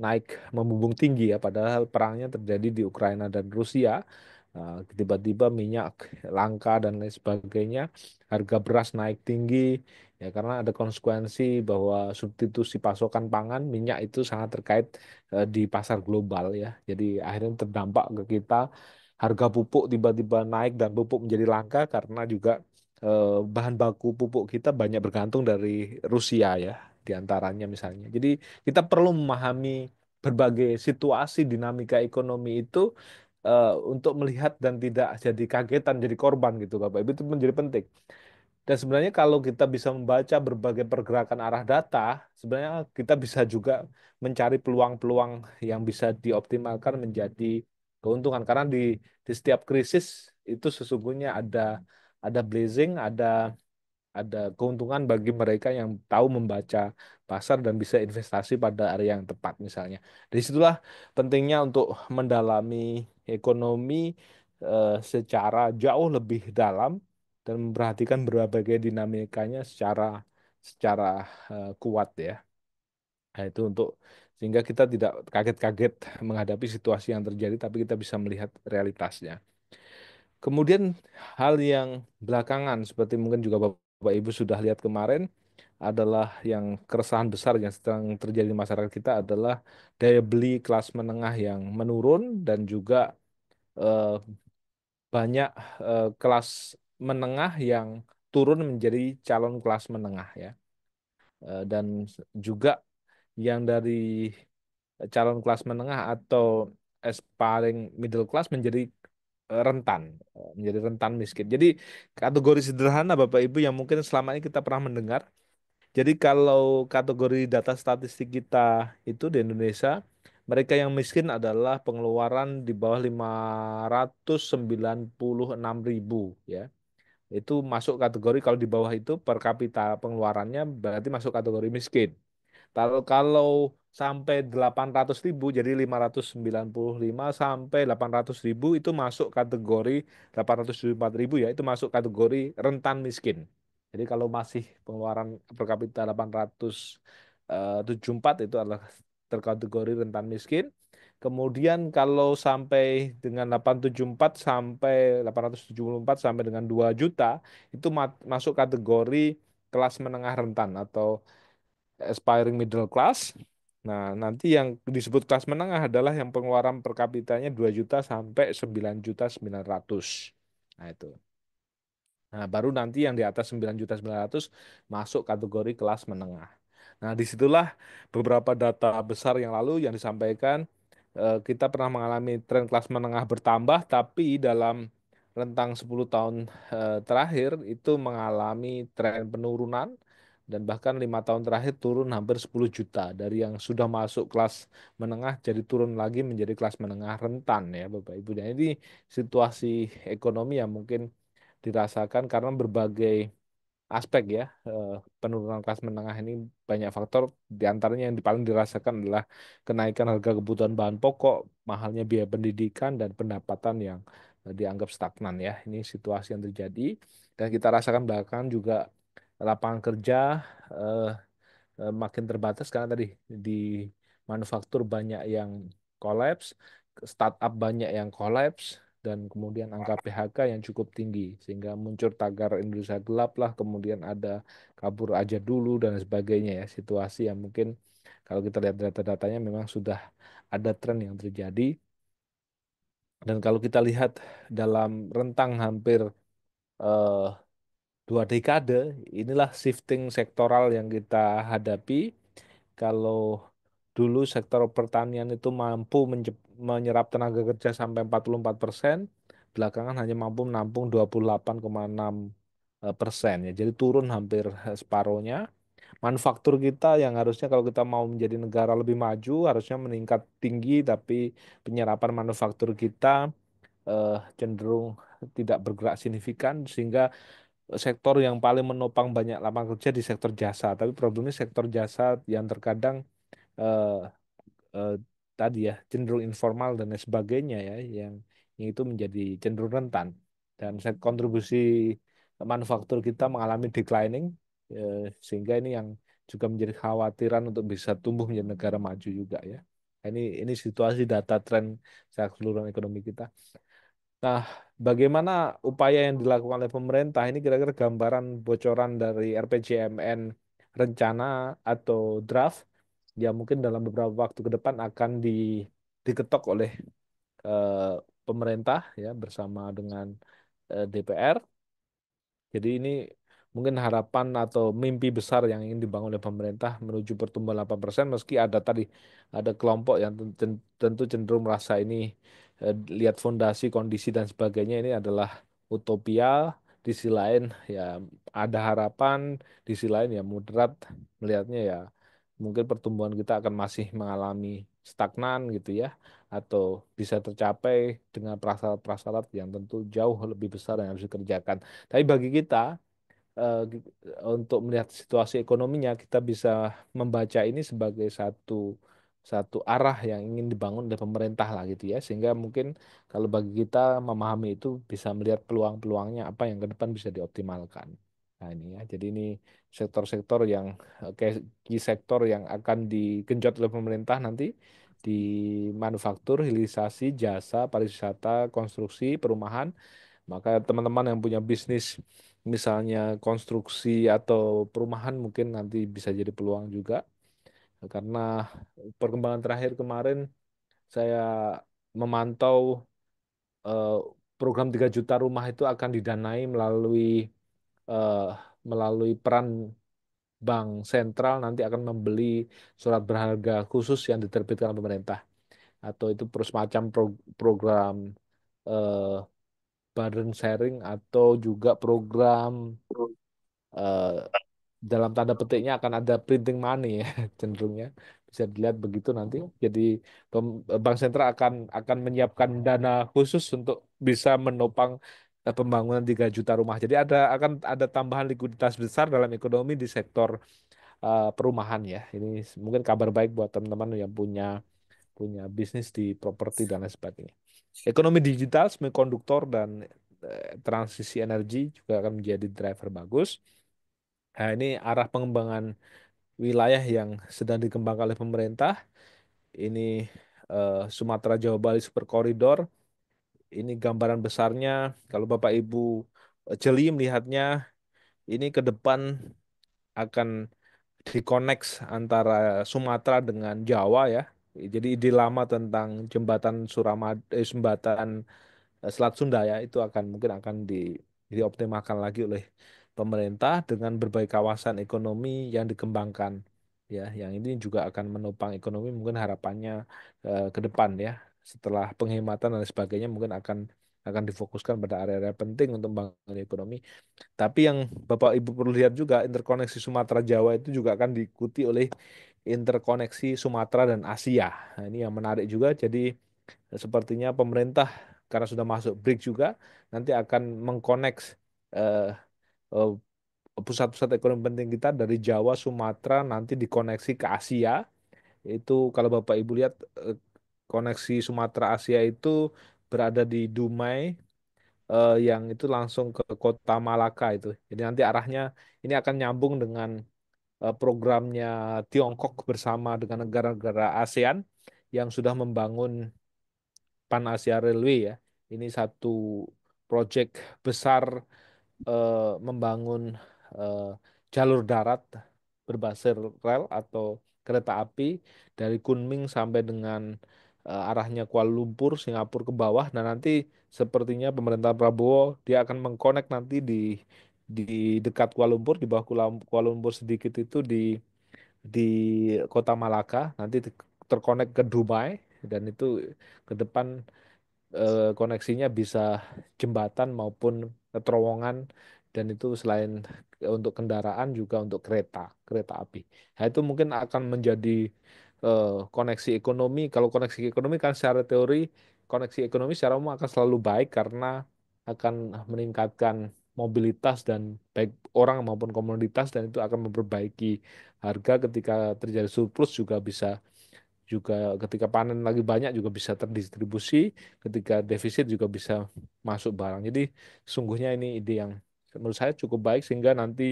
[SPEAKER 3] naik membumbung tinggi ya padahal perangnya terjadi di Ukraina dan Rusia. Tiba-tiba minyak langka dan lain sebagainya, harga beras naik tinggi ya karena ada konsekuensi bahwa substitusi pasokan pangan minyak itu sangat terkait di pasar global ya. Jadi akhirnya terdampak ke kita harga pupuk tiba-tiba naik dan pupuk menjadi langka karena juga bahan baku pupuk kita banyak bergantung dari Rusia ya, diantaranya misalnya. Jadi kita perlu memahami berbagai situasi dinamika ekonomi itu untuk melihat dan tidak jadi kagetan, jadi korban gitu Bapak Ibu itu menjadi penting. Dan sebenarnya kalau kita bisa membaca berbagai pergerakan arah data, sebenarnya kita bisa juga mencari peluang-peluang yang bisa dioptimalkan menjadi keuntungan. Karena di setiap krisis itu sesungguhnya ada blessing, ada keuntungan bagi mereka yang tahu membaca pasar dan bisa investasi pada area yang tepat misalnya. Dari situlah pentingnya untuk mendalami ekonomi secara jauh lebih dalam dan memperhatikan berbagai dinamikanya secara secara kuat ya. Nah, itu untuk sehingga kita tidak kaget-kaget menghadapi situasi yang terjadi, tapi kita bisa melihat realitasnya. Kemudian hal yang belakangan seperti mungkin juga Bapak Ibu sudah lihat kemarin adalah yang keresahan besar yang sedang terjadi di masyarakat kita adalah daya beli kelas menengah yang menurun dan juga eh, banyak kelas menengah yang turun menjadi calon kelas menengah ya. Dan juga yang dari calon kelas menengah atau aspiring middle class menjadi rentan, menjadi rentan miskin. Jadi kategori sederhana Bapak Ibu yang mungkin selama ini kita pernah mendengar. Jadi kalau kategori data statistik kita itu di Indonesia, mereka yang miskin adalah pengeluaran di bawah 596.000 ya. Itu masuk kategori kalau di bawah itu per kapita pengeluarannya berarti masuk kategori miskin. Kalau sampai 800.000 jadi 595 sampai 800.000 itu masuk kategori 874.000 ya itu masuk kategori rentan miskin. Jadi kalau masih pengeluaran per kapita 874 itu adalah terkategori rentan miskin. Kemudian kalau sampai dengan 874 sampai 874 sampai dengan 2 juta itu masuk kategori kelas menengah rentan atau aspiring middle class. Nah, nanti yang disebut kelas menengah adalah yang pengeluaran per kapitanya 2 juta sampai 9.900.000. Nah, itu. Nah, baru nanti yang di atas 9.900.000 masuk kategori kelas menengah. Nah, disitulah beberapa data besar yang lalu yang disampaikan, kita pernah mengalami tren kelas menengah bertambah, tapi dalam rentang 10 tahun terakhir itu mengalami tren penurunan, dan bahkan 5 tahun terakhir turun hampir 10 juta. Dari yang sudah masuk kelas menengah jadi turun lagi menjadi kelas menengah rentan ya Bapak Ibu. Dan ini situasi ekonomi yang mungkin dirasakan karena berbagai aspek ya. Penurunan kelas menengah ini banyak faktor, di antaranya yang paling dirasakan adalah kenaikan harga kebutuhan bahan pokok, mahalnya biaya pendidikan, dan pendapatan yang dianggap stagnan ya. Ini situasi yang terjadi, dan kita rasakan belakangan juga lapangan kerja eh, makin terbatas karena tadi di manufaktur banyak yang kolaps, startup banyak yang kolaps, dan kemudian angka PHK yang cukup tinggi sehingga muncul tagar Indonesia gelap lah, kemudian ada kabur aja dulu dan sebagainya ya, situasi yang mungkin kalau kita lihat data-datanya memang sudah ada tren yang terjadi. Dan kalau kita lihat dalam rentang hampir eh, 2 dekade, inilah shifting sektoral yang kita hadapi. Kalau dulu sektor pertanian itu mampu menyerap tenaga kerja sampai 44%, belakangan hanya mampu menampung 28,6% ya. Jadi turun hampir separuhnya. Manufaktur kita yang harusnya kalau kita mau menjadi negara lebih maju harusnya meningkat tinggi, tapi penyerapan manufaktur kita cenderung tidak bergerak signifikan, sehingga sektor yang paling menopang banyak lapangan kerja di sektor jasa. Tapi problemnya sektor jasa yang terkadang eh, eh, tadi ya cenderung informal dan lain sebagainya ya, yang itu menjadi cenderung rentan, dan kontribusi manufaktur kita mengalami declining, sehingga ini yang juga menjadi khawatiran untuk bisa tumbuh menjadi negara maju juga ya. Ini situasi data tren secara keseluruhan ekonomi kita. Nah, bagaimana upaya yang dilakukan oleh pemerintah ini, kira-kira gambaran bocoran dari RPJMN rencana atau draft ya mungkin dalam beberapa waktu ke depan akan diketok oleh eh, pemerintah ya bersama dengan DPR. Jadi ini mungkin harapan atau mimpi besar yang ingin dibangun oleh pemerintah menuju pertumbuhan 8%, meski ada kelompok yang tentu cenderung merasa ini lihat fondasi, kondisi dan sebagainya ini adalah utopia. Di sisi lain ya ada harapan, di sisi lain ya moderat melihatnya ya mungkin pertumbuhan kita akan masih mengalami stagnan gitu ya, atau bisa tercapai dengan prasyarat-prasyarat yang tentu jauh lebih besar yang harus dikerjakan. Tapi bagi kita untuk melihat situasi ekonominya, kita bisa membaca ini sebagai satu satu arah yang ingin dibangun oleh pemerintah lah gitu ya. Sehingga mungkin kalau bagi kita memahami itu bisa melihat peluang-peluangnya apa yang ke depan bisa dioptimalkan. Nah ini ya, jadi ini sektor-sektor yang kayak key sektor yang akan digenjot oleh pemerintah nanti di manufaktur, hilirisasi, jasa, pariwisata, konstruksi, perumahan. Maka teman-teman yang punya bisnis misalnya konstruksi atau perumahan mungkin nanti bisa jadi peluang juga, karena perkembangan terakhir kemarin saya memantau eh, program 3 juta rumah itu akan didanai eh, melalui peran bank sentral, nanti akan membeli surat berharga khusus yang diterbitkan pemerintah, atau itu semacam program eh, burden sharing, atau juga program eh, dalam tanda petiknya akan ada printing money ya cenderungnya bisa dilihat begitu nanti. Jadi bank sentral akan menyiapkan dana khusus untuk bisa menopang pembangunan 3 juta rumah. Jadi akan ada tambahan likuiditas besar dalam ekonomi di sektor perumahan ya. Ini mungkin kabar baik buat teman-teman yang punya punya bisnis di properti dan lain sebagainya. Ekonomi digital, semikonduktor, dan transisi energi juga akan menjadi driver bagus. Nah, ini arah pengembangan wilayah yang sedang dikembangkan oleh pemerintah. Ini Sumatera Jawa Bali Super Corridor. Ini gambaran besarnya. Kalau Bapak Ibu jeli melihatnya, ini ke depan akan dikoneksi antara Sumatera dengan Jawa ya. Jadi ide lama tentang jembatan jembatan Selat Sunda ya itu akan mungkin akan dioptimalkan lagi oleh pemerintah dengan berbagai kawasan ekonomi yang dikembangkan ya. Yang ini juga akan menopang ekonomi mungkin harapannya ke depan ya. Setelah penghematan dan sebagainya mungkin akan difokuskan pada area-area penting untuk membangun ekonomi. Tapi yang Bapak Ibu perlu lihat juga interkoneksi Sumatera Jawa itu juga akan diikuti oleh interkoneksi Sumatera dan Asia. Nah, ini yang menarik juga. Jadi sepertinya pemerintah karena sudah masuk BRICS juga nanti akan mengkoneks eh, eh, pusat-pusat ekonomi penting kita dari Jawa, Sumatera nanti dikoneksi ke Asia. Itu kalau Bapak Ibu lihat koneksi Sumatera Asia itu berada di Dumai yang itu langsung ke kota Malaka itu. Jadi nanti arahnya ini akan nyambung dengan programnya Tiongkok bersama dengan negara-negara ASEAN yang sudah membangun Pan Asia Railway ya. Ini satu proyek besar membangun eh, jalur darat berbasis rel atau kereta api dari Kunming sampai dengan arahnya Kuala Lumpur, Singapura ke bawah. Nah nanti sepertinya pemerintah Prabowo dia akan mengkonek nanti di dekat Kuala Lumpur, di bawah Kuala Lumpur sedikit itu di kota Malaka, nanti terkonek ke Dubai dan itu ke depan koneksinya bisa jembatan maupun terowongan dan itu selain untuk kendaraan juga untuk kereta api. Nah, itu mungkin akan menjadi koneksi ekonomi. Kalau koneksi ekonomi kan secara teori koneksi ekonomi secara umum akan selalu baik karena akan meningkatkan mobilitas dan baik orang maupun komoditas dan itu akan memperbaiki harga ketika terjadi surplus juga ketika panen lagi banyak juga bisa terdistribusi, ketika defisit juga bisa masuk barang. Jadi sungguhnya ini ide yang menurut saya cukup baik sehingga nanti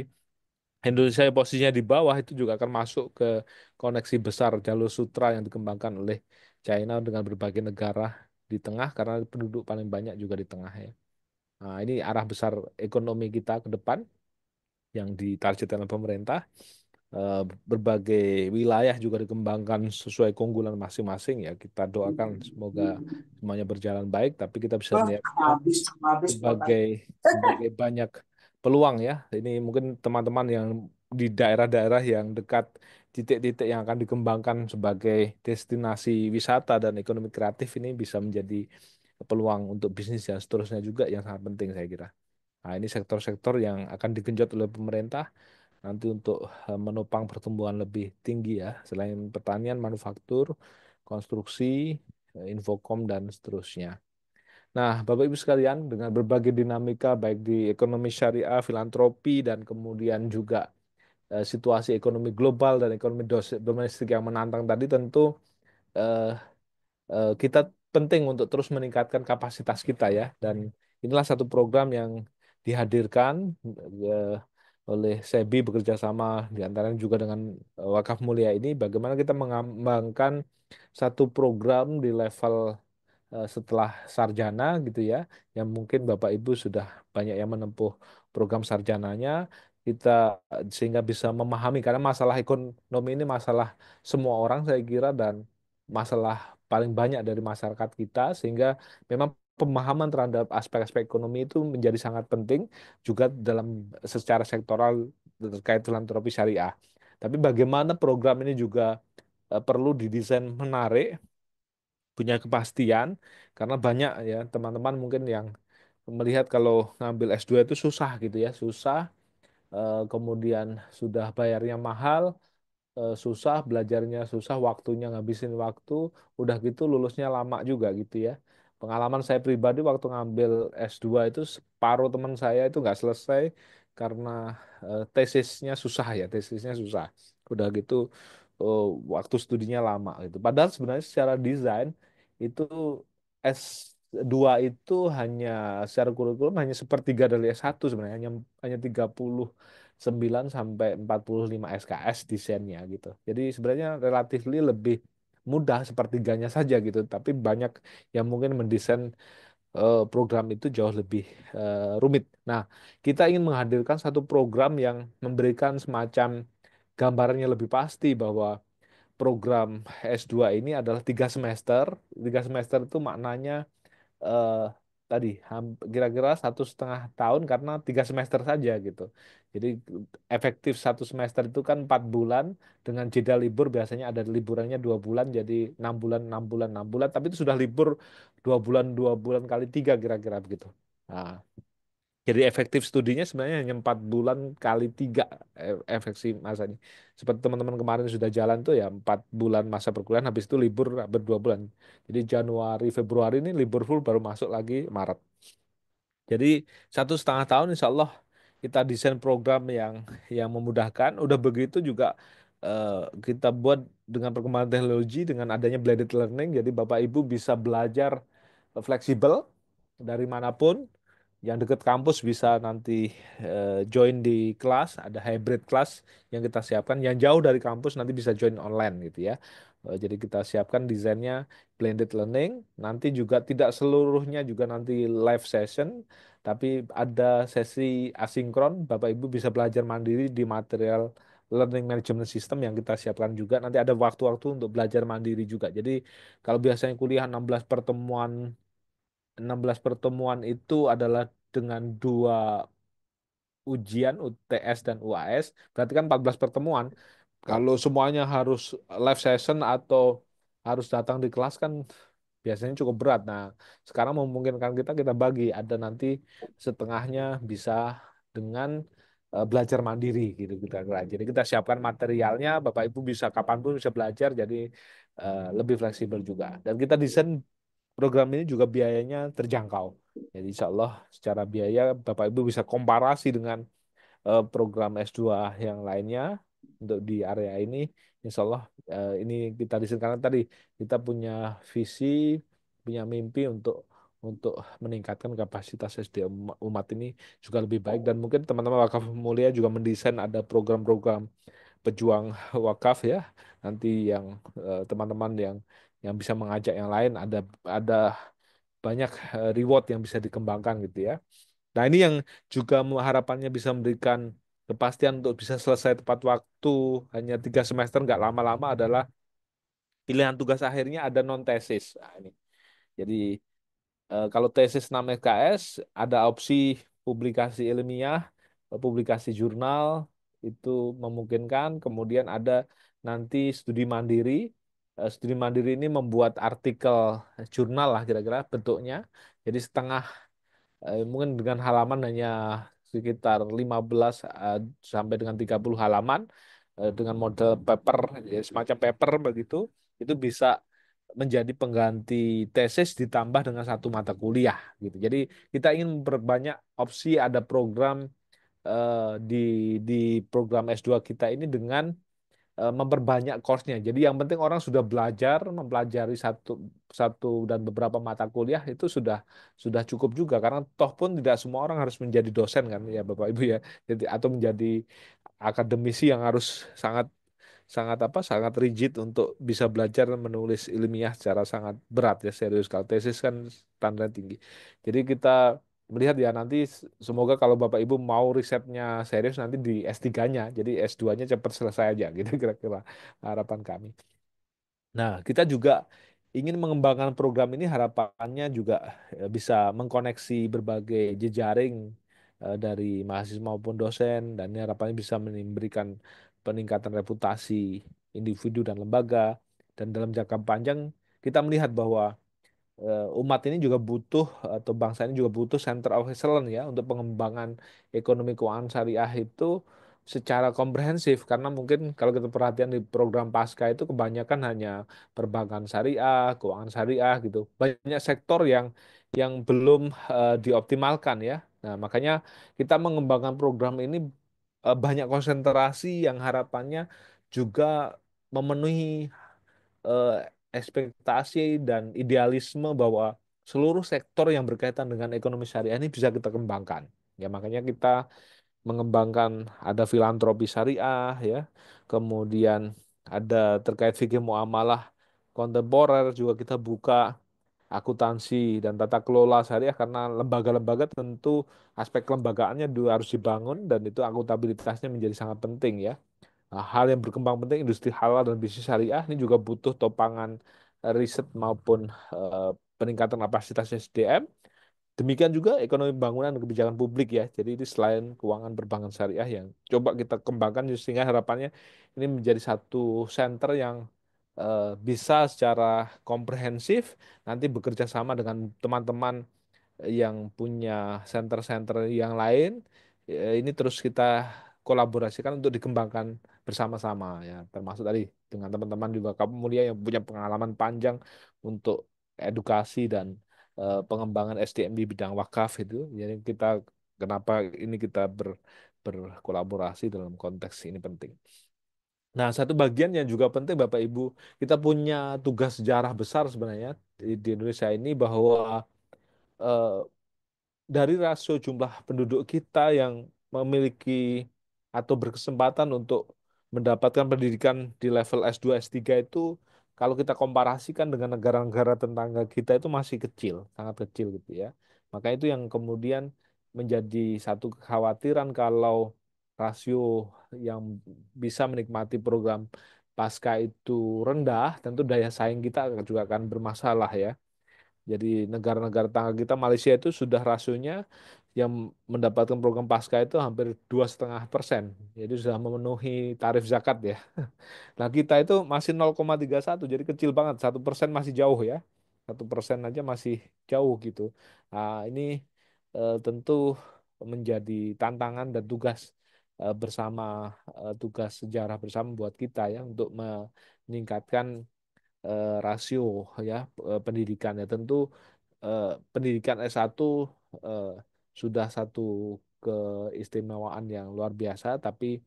[SPEAKER 3] Indonesia yang posisinya di bawah itu juga akan masuk ke koneksi besar jalur sutra yang dikembangkan oleh China dengan berbagai negara di tengah karena penduduk paling banyak juga di tengah ya. Nah, ini arah besar ekonomi kita ke depan yang ditargetkan oleh pemerintah. Eh, Berbagai wilayah juga dikembangkan sesuai keunggulan masing-masing ya. Kita doakan semoga semuanya berjalan baik, tapi kita bisa
[SPEAKER 1] Oh,
[SPEAKER 3] melihat juga
[SPEAKER 1] habis habis kuota.
[SPEAKER 3] sebagai banyak peluang ya. Ini mungkin teman-teman yang di daerah-daerah yang dekat titik-titik yang akan dikembangkan sebagai destinasi wisata dan ekonomi kreatif ini bisa menjadi peluang untuk bisnis dan seterusnya juga yang sangat penting saya kira. Nah, ini sektor-sektor yang akan digenjot oleh pemerintah nanti untuk menopang pertumbuhan lebih tinggi ya, selain pertanian, manufaktur, konstruksi, infokom, dan seterusnya. Nah, Bapak Ibu sekalian, dengan berbagai dinamika baik di ekonomi syariah, filantropi, dan kemudian juga situasi ekonomi global dan ekonomi domestik yang menantang tadi, tentu eh, kita penting untuk terus meningkatkan kapasitas kita ya. Dan inilah satu program yang dihadirkan eh, oleh SEBI bekerja sama di antaranya juga dengan Wakaf Mulia ini bagaimana kita mengembangkan satu program di level setelah sarjana gitu ya yang mungkin Bapak Ibu sudah banyak yang menempuh program sarjananya kita sehingga bisa memahami karena masalah ekonomi ini masalah semua orang saya kira dan masalah paling banyak dari masyarakat kita sehingga memang pemahaman terhadap aspek-aspek ekonomi itu menjadi sangat penting juga dalam secara sektoral terkait filantropi syariah. Tapi bagaimana program ini juga perlu didesain menarik, punya kepastian, karena banyak ya teman-teman mungkin yang melihat kalau ngambil S2 itu susah gitu ya, susah, kemudian sudah bayarnya mahal, susah, belajarnya susah, waktunya ngabisin waktu, udah gitu lulusnya lama juga gitu ya. Pengalaman saya pribadi waktu ngambil S2 itu separuh teman saya itu nggak selesai karena tesisnya susah. Udah gitu eh, waktu studinya lama gitu. Padahal sebenarnya secara desain itu S2 itu hanya secara kurikulum hanya sepertiga dari S1 sebenarnya hanya 39 sampai 45 SKS desainnya gitu. Jadi sebenarnya relatif lebih mudah sepertiganya saja gitu, tapi banyak yang mungkin mendesain program itu jauh lebih rumit. Nah, kita ingin menghadirkan satu program yang memberikan semacam gambarannya lebih pasti bahwa program S2 ini adalah 3 semester. 3 semester itu maknanya eh, tadi kira-kira 1,5 tahun karena 3 semester saja gitu. Jadi efektif 1 semester itu kan 4 bulan dengan jeda libur biasanya ada liburannya 2 bulan jadi 6 bulan 6 bulan 6 bulan tapi itu sudah libur 2 bulan 2 bulan kali tiga kira-kira begitu. Nah, jadi efektif studinya sebenarnya hanya 4 bulan kali tiga efektif masanya. Seperti teman-teman kemarin sudah jalan tuh ya 4 bulan masa perkuliahan, habis itu libur ber 2 bulan. Jadi Januari, Februari ini libur full baru masuk lagi Maret. Jadi 1,5 tahun Insya Allah kita desain program yang memudahkan. Udah begitu juga eh, kita buat dengan perkembangan teknologi dengan adanya blended learning. Jadi Bapak Ibu bisa belajar fleksibel dari manapun. Yang dekat kampus bisa nanti join di kelas, ada hybrid kelas yang kita siapkan. Yang jauh dari kampus nanti bisa join online gitu ya. Jadi kita siapkan desainnya blended learning. Nanti juga tidak seluruhnya juga nanti live session, tapi ada sesi asinkron. Bapak Ibu bisa belajar mandiri di material learning management system yang kita siapkan juga. Nanti ada waktu-waktu untuk belajar mandiri juga. Jadi kalau biasanya kuliah 16 pertemuan itu adalah dengan 2 ujian UTS dan UAS, berarti kan 14 pertemuan. Kalau semuanya harus live session atau harus datang di kelas kan biasanya cukup berat. Nah, sekarang memungkinkan kita bagi ada nanti setengahnya bisa dengan belajar mandiri gitu kita kira. Jadi kita siapkan materialnya, Bapak Ibu bisa kapanpun bisa belajar, jadi lebih fleksibel juga. Dan kita desain program ini juga biayanya terjangkau. Jadi insya Allah secara biaya Bapak Ibu bisa komparasi dengan program S2 yang lainnya untuk di area ini. Insya Allah ini kita desain karena tadi kita punya visi, punya mimpi untuk meningkatkan kapasitas SDM umat ini juga lebih baik dan mungkin teman-teman Wakaf Mulia juga mendesain ada program-program pejuang wakaf ya nanti yang teman-teman yang bisa mengajak yang lain ada banyak reward yang bisa dikembangkan gitu ya. Nah, ini yang juga harapannya bisa memberikan kepastian untuk bisa selesai tepat waktu hanya 3 semester nggak lama-lama adalah pilihan tugas akhirnya ada non tesis. Nah, ini. Jadi kalau tesis 6 SKS ada opsi publikasi ilmiah, publikasi jurnal itu memungkinkan. Kemudian ada nanti studi mandiri. Studi mandiri ini membuat artikel jurnal lah kira-kira bentuknya. Jadi setengah mungkin dengan halaman hanya sekitar 15 sampai dengan 30 halaman dengan model paper ya, semacam paper begitu itu bisa menjadi pengganti tesis ditambah dengan satu mata kuliah gitu. Jadi kita ingin memperbanyak opsi ada program di program S2 kita ini dengan memperbanyak course-nya. Jadi yang penting orang sudah belajar, mempelajari satu satu dan beberapa mata kuliah itu sudah cukup juga karena toh pun tidak semua orang harus menjadi dosen kan ya Bapak Ibu ya. Jadi atau menjadi akademisi yang harus sangat sangat sangat rigid untuk bisa belajar menulis ilmiah secara sangat berat ya serius kalau tesis kan standar tinggi. Jadi kita melihat ya nanti semoga kalau Bapak Ibu mau risetnya serius nanti di S3-nya jadi S2-nya cepat selesai aja gitu kira-kira harapan kami. Nah, kita juga ingin mengembangkan program ini harapannya juga bisa mengkoneksi berbagai jejaring dari mahasiswa maupun dosen dan ini harapannya bisa memberikan peningkatan reputasi individu dan lembaga dan dalam jangka panjang kita melihat bahwa umat ini juga butuh atau bangsa ini juga butuh center of excellence ya untuk pengembangan ekonomi keuangan syariah itu secara komprehensif karena mungkin kalau kita perhatian di program Pasca itu kebanyakan hanya perbankan syariah, keuangan syariah gitu. Banyak sektor yang belum dioptimalkan ya. Nah, makanya kita mengembangkan program ini banyak konsentrasi yang harapannya juga memenuhi eh, ekspektasi dan idealisme bahwa seluruh sektor yang berkaitan dengan ekonomi syariah ini bisa kita kembangkan. Ya, makanya kita mengembangkan ada filantropi syariah ya. Kemudian ada terkait fikih muamalah kontemporer juga kita buka akuntansi dan tata kelola syariah karena lembaga-lembaga tentu aspek kelembagaannya harus dibangun dan itu akuntabilitasnya menjadi sangat penting ya. hal yang berkembang penting industri halal dan bisnis syariah ini juga butuh topangan riset maupun eh, peningkatan kapasitas SDM. Demikian juga ekonomi bangunan dan kebijakan publik ya. Jadi ini selain keuangan berbankkan syariah yang coba kita kembangkan sehingga harapannya ini menjadi satu center yang bisa secara komprehensif nanti bekerja sama dengan teman-teman yang punya center-center yang lain. Ini terus kita kolaborasikan untuk dikembangkan bersama-sama ya. Termasuk tadi dengan teman-teman juga kamu mulia yang punya pengalaman panjang untuk edukasi dan pengembangan SDM di bidang wakaf itu. Jadi kita kenapa ini kita berkolaborasi dalam konteks ini penting. Nah, satu bagian yang juga penting Bapak Ibu, kita punya tugas sejarah besar sebenarnya di Indonesia ini bahwa eh, dari rasio jumlah penduduk kita yang memiliki atau berkesempatan untuk mendapatkan pendidikan di level S2, S3 itu kalau kita komparasikan dengan negara-negara tetangga kita itu masih kecil, sangat kecil gitu ya. Maka itu yang kemudian menjadi satu kekhawatiran kalau rasio yang bisa menikmati program pasca itu rendah, tentu daya saing kita juga akan bermasalah ya. Jadi negara-negara tetangga kita Malaysia itu sudah rasionya yang mendapatkan program pasca itu hampir 2,5%. Jadi sudah memenuhi tarif zakat ya. Nah kita itu masih 0,31, jadi kecil banget. 1% masih jauh ya. 1% aja masih jauh gitu. Nah ini tentu menjadi tantangan dan tugas bersama, tugas sejarah bersama buat kita ya untuk meningkatkan rasio ya pendidikan ya tentu pendidikan S1 eh, sudah satu keistimewaan yang luar biasa tapi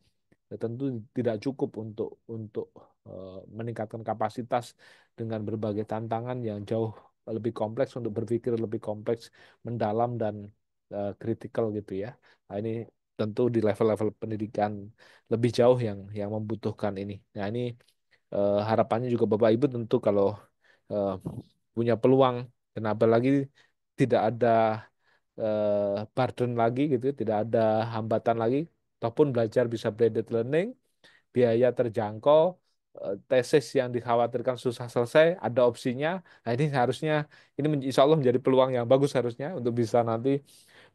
[SPEAKER 3] tentu tidak cukup untuk meningkatkan kapasitas dengan berbagai tantangan yang jauh lebih kompleks untuk berpikir lebih kompleks, mendalam dan kritikal gitu ya. Nah, ini tentu di level-level pendidikan lebih jauh yang membutuhkan ini. Nah, ini harapannya juga Bapak Ibu tentu kalau eh, punya peluang dan apalagi tidak ada burden lagi gitu, tidak ada hambatan lagi, ataupun belajar bisa blended learning, biaya terjangkau, tesis yang dikhawatirkan susah selesai, ada opsinya. Nah ini harusnya ini insya Allah menjadi peluang yang bagus harusnya untuk bisa nanti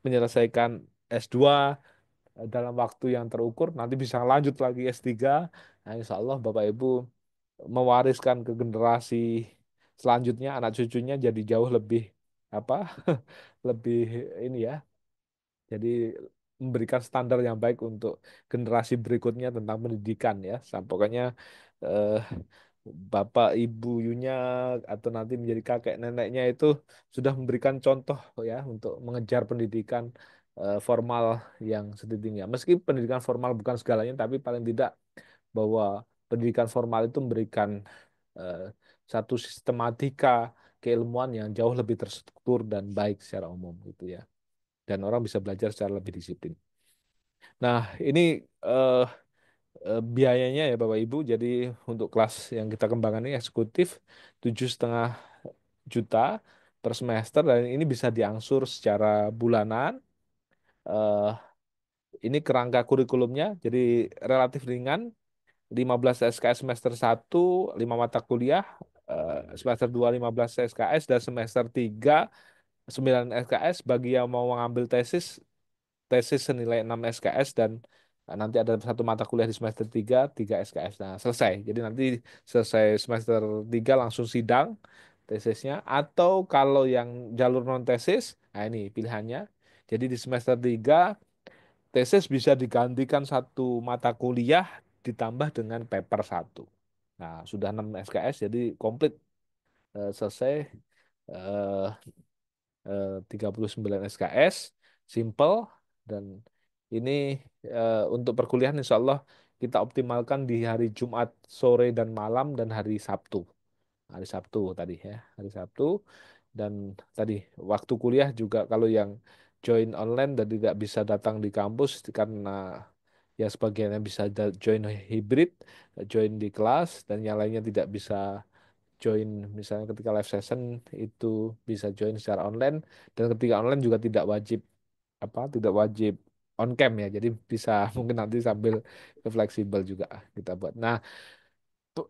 [SPEAKER 3] menyelesaikan S2 dalam waktu yang terukur, nanti bisa lanjut lagi S3. Nah, insya Allah Bapak Ibu mewariskan ke generasi selanjutnya anak cucunya jadi jauh lebih apa lebih ini ya jadi memberikan standar yang baik untuk generasi berikutnya tentang pendidikan ya pokoknya eh, bapak ibunya atau nanti menjadi kakek neneknya itu sudah memberikan contoh ya untuk mengejar pendidikan formal yang setingginya meski pendidikan formal bukan segalanya tapi paling tidak bahwa pendidikan formal itu memberikan eh, satu sistematika keilmuan yang jauh lebih terstruktur dan baik secara umum gitu ya. Dan orang bisa belajar secara lebih disiplin. Nah, ini eh, biayanya ya Bapak Ibu. Jadi untuk kelas yang kita kembangkan ini eksekutif 7,5 juta per semester dan ini bisa diangsur secara bulanan. Eh, ini kerangka kurikulumnya jadi relatif ringan 15 SKS semester 1, 5 mata kuliah, semester 2 15 SKS, dan semester 3 9 SKS bagi yang mau mengambil tesis senilai 6 SKS dan nanti ada satu mata kuliah di semester 3 3 SKS. Nah, selesai. Jadi nanti selesai semester 3 langsung sidang tesisnya atau kalau yang jalur non tesis, nah ini pilihannya. Jadi di semester 3 tesis bisa digantikan satu mata kuliah ditambah dengan paper satu. Nah, sudah 6 SKS jadi komplit selesai eh, 39 SKS, simple dan ini untuk perkuliahan insya Allah kita optimalkan di hari Jumat sore dan malam dan hari Sabtu. Hari Sabtu tadi ya, hari Sabtu dan tadi waktu kuliah juga kalau yang join online dan tidak bisa datang di kampus karena ya sebagiannya bisa join hybrid, join di kelas dan yang lainnya tidak bisa join misalnya ketika live session itu bisa join secara online dan ketika online juga tidak wajib apa tidak wajib on cam ya. Jadi bisa mungkin nanti sambil fleksibel juga kita buat. Nah,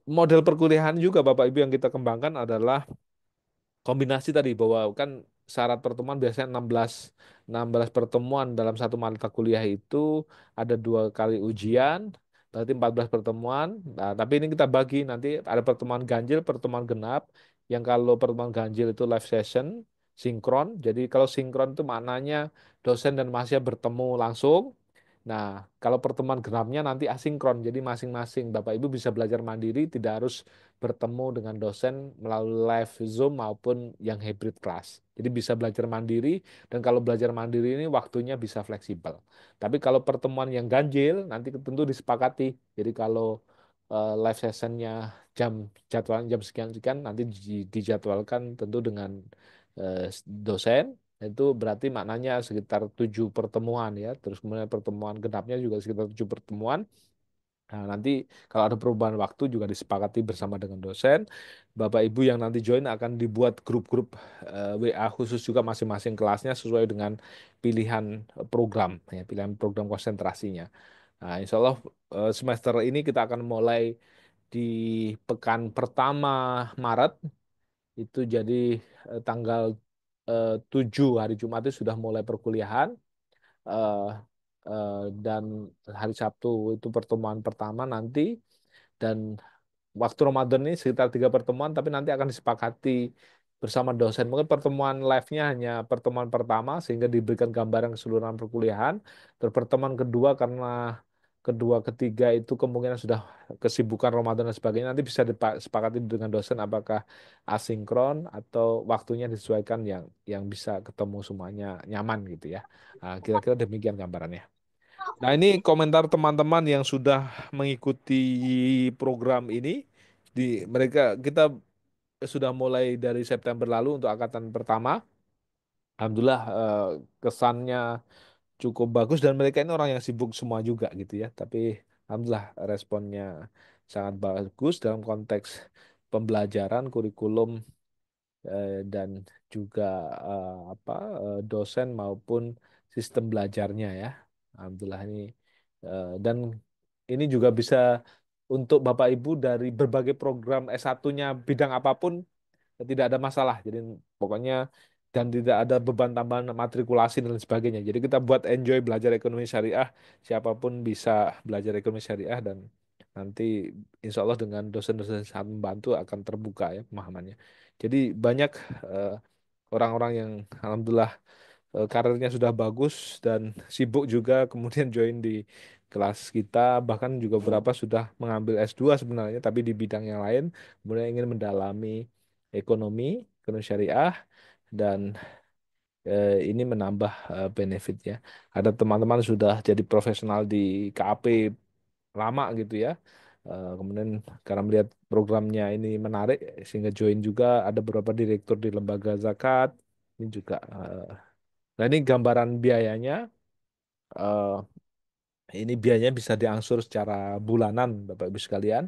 [SPEAKER 3] model perkuliahan juga Bapak Ibu yang kita kembangkan adalah kombinasi tadi bahwa kan syarat pertemuan biasanya 16 pertemuan dalam satu mata kuliah itu ada 2 kali ujian, berarti 14 pertemuan. Nah, tapi ini kita bagi nanti ada pertemuan ganjil, pertemuan genap. Yang kalau pertemuan ganjil itu live session, sinkron. Jadi kalau sinkron itu maknanya dosen dan mahasiswa bertemu langsung. Nah, kalau pertemuan genapnya nanti asinkron, jadi masing-masing Bapak Ibu bisa belajar mandiri, tidak harus bertemu dengan dosen melalui live Zoom maupun yang hybrid class. Jadi bisa belajar mandiri, dan kalau belajar mandiri ini waktunya bisa fleksibel. Tapi kalau pertemuan yang ganjil, nanti tentu disepakati. Jadi kalau live sessionnya jam jadwal jam sekian-sekian, nanti dijadwalkan tentu dengan dosen. Itu berarti maknanya sekitar 7 pertemuan ya. Terus kemudian pertemuan genapnya juga sekitar 7 pertemuan. Nah, nanti kalau ada perubahan waktu juga disepakati bersama dengan dosen. Bapak Ibu yang nanti join akan dibuat grup-grup WA khusus juga masing-masing kelasnya sesuai dengan pilihan program, ya, pilihan program konsentrasinya. Nah, insya Allah semester ini kita akan mulai di pekan pertama Maret, itu jadi tanggal 7 hari Jumat itu sudah mulai perkuliahan. eh, dan hari Sabtu itu pertemuan pertama nanti, dan waktu Ramadan ini sekitar 3 pertemuan, tapi nanti akan disepakati bersama dosen. Mungkin pertemuan live-nya hanya pertemuan pertama sehingga diberikan gambaran keseluruhan perkuliahan. Terus pertemuan kedua karena kedua ketiga itu kemungkinan sudah kesibukan Ramadan dan sebagainya, nanti bisa disepakati dengan dosen apakah asinkron atau waktunya disesuaikan yang bisa ketemu semuanya nyaman gitu ya. Nah, kira-kira demikian gambarannya. Nah, ini komentar teman-teman yang sudah mengikuti program ini. Kita sudah mulai dari September lalu untuk angkatan pertama. Alhamdulillah kesannya cukup bagus, dan mereka ini orang yang sibuk semua juga gitu ya. Tapi alhamdulillah responnya sangat bagus dalam konteks pembelajaran, kurikulum, dan juga apa dosen maupun sistem belajarnya ya. Alhamdulillah ini dan ini juga bisa untuk Bapak Ibu dari berbagai program S1-nya bidang apapun tidak ada masalah. Jadi pokoknya dan tidak ada beban tambahan matrikulasi dan sebagainya. Jadi kita buat enjoy belajar ekonomi syariah, siapapun bisa belajar ekonomi syariah, dan nanti insya Allah dengan dosen-dosen yang sangat membantu akan terbuka ya pemahamannya. Jadi banyak eh, orang-orang yang alhamdulillah karirnya sudah bagus dan sibuk juga kemudian join di kelas kita, bahkan juga beberapa sudah mengambil S2 sebenarnya tapi di bidang yang lain, kemudian ingin mendalami ekonomi ekonomi syariah, dan ini menambah benefit ya. Ada teman-teman sudah jadi profesional di KAP lama gitu ya. Kemudian karena melihat programnya ini menarik sehingga join juga, ada beberapa direktur di lembaga zakat ini juga. Nah, ini gambaran biayanya. Eh, ini biayanya bisa diangsur secara bulanan, Bapak Ibu sekalian.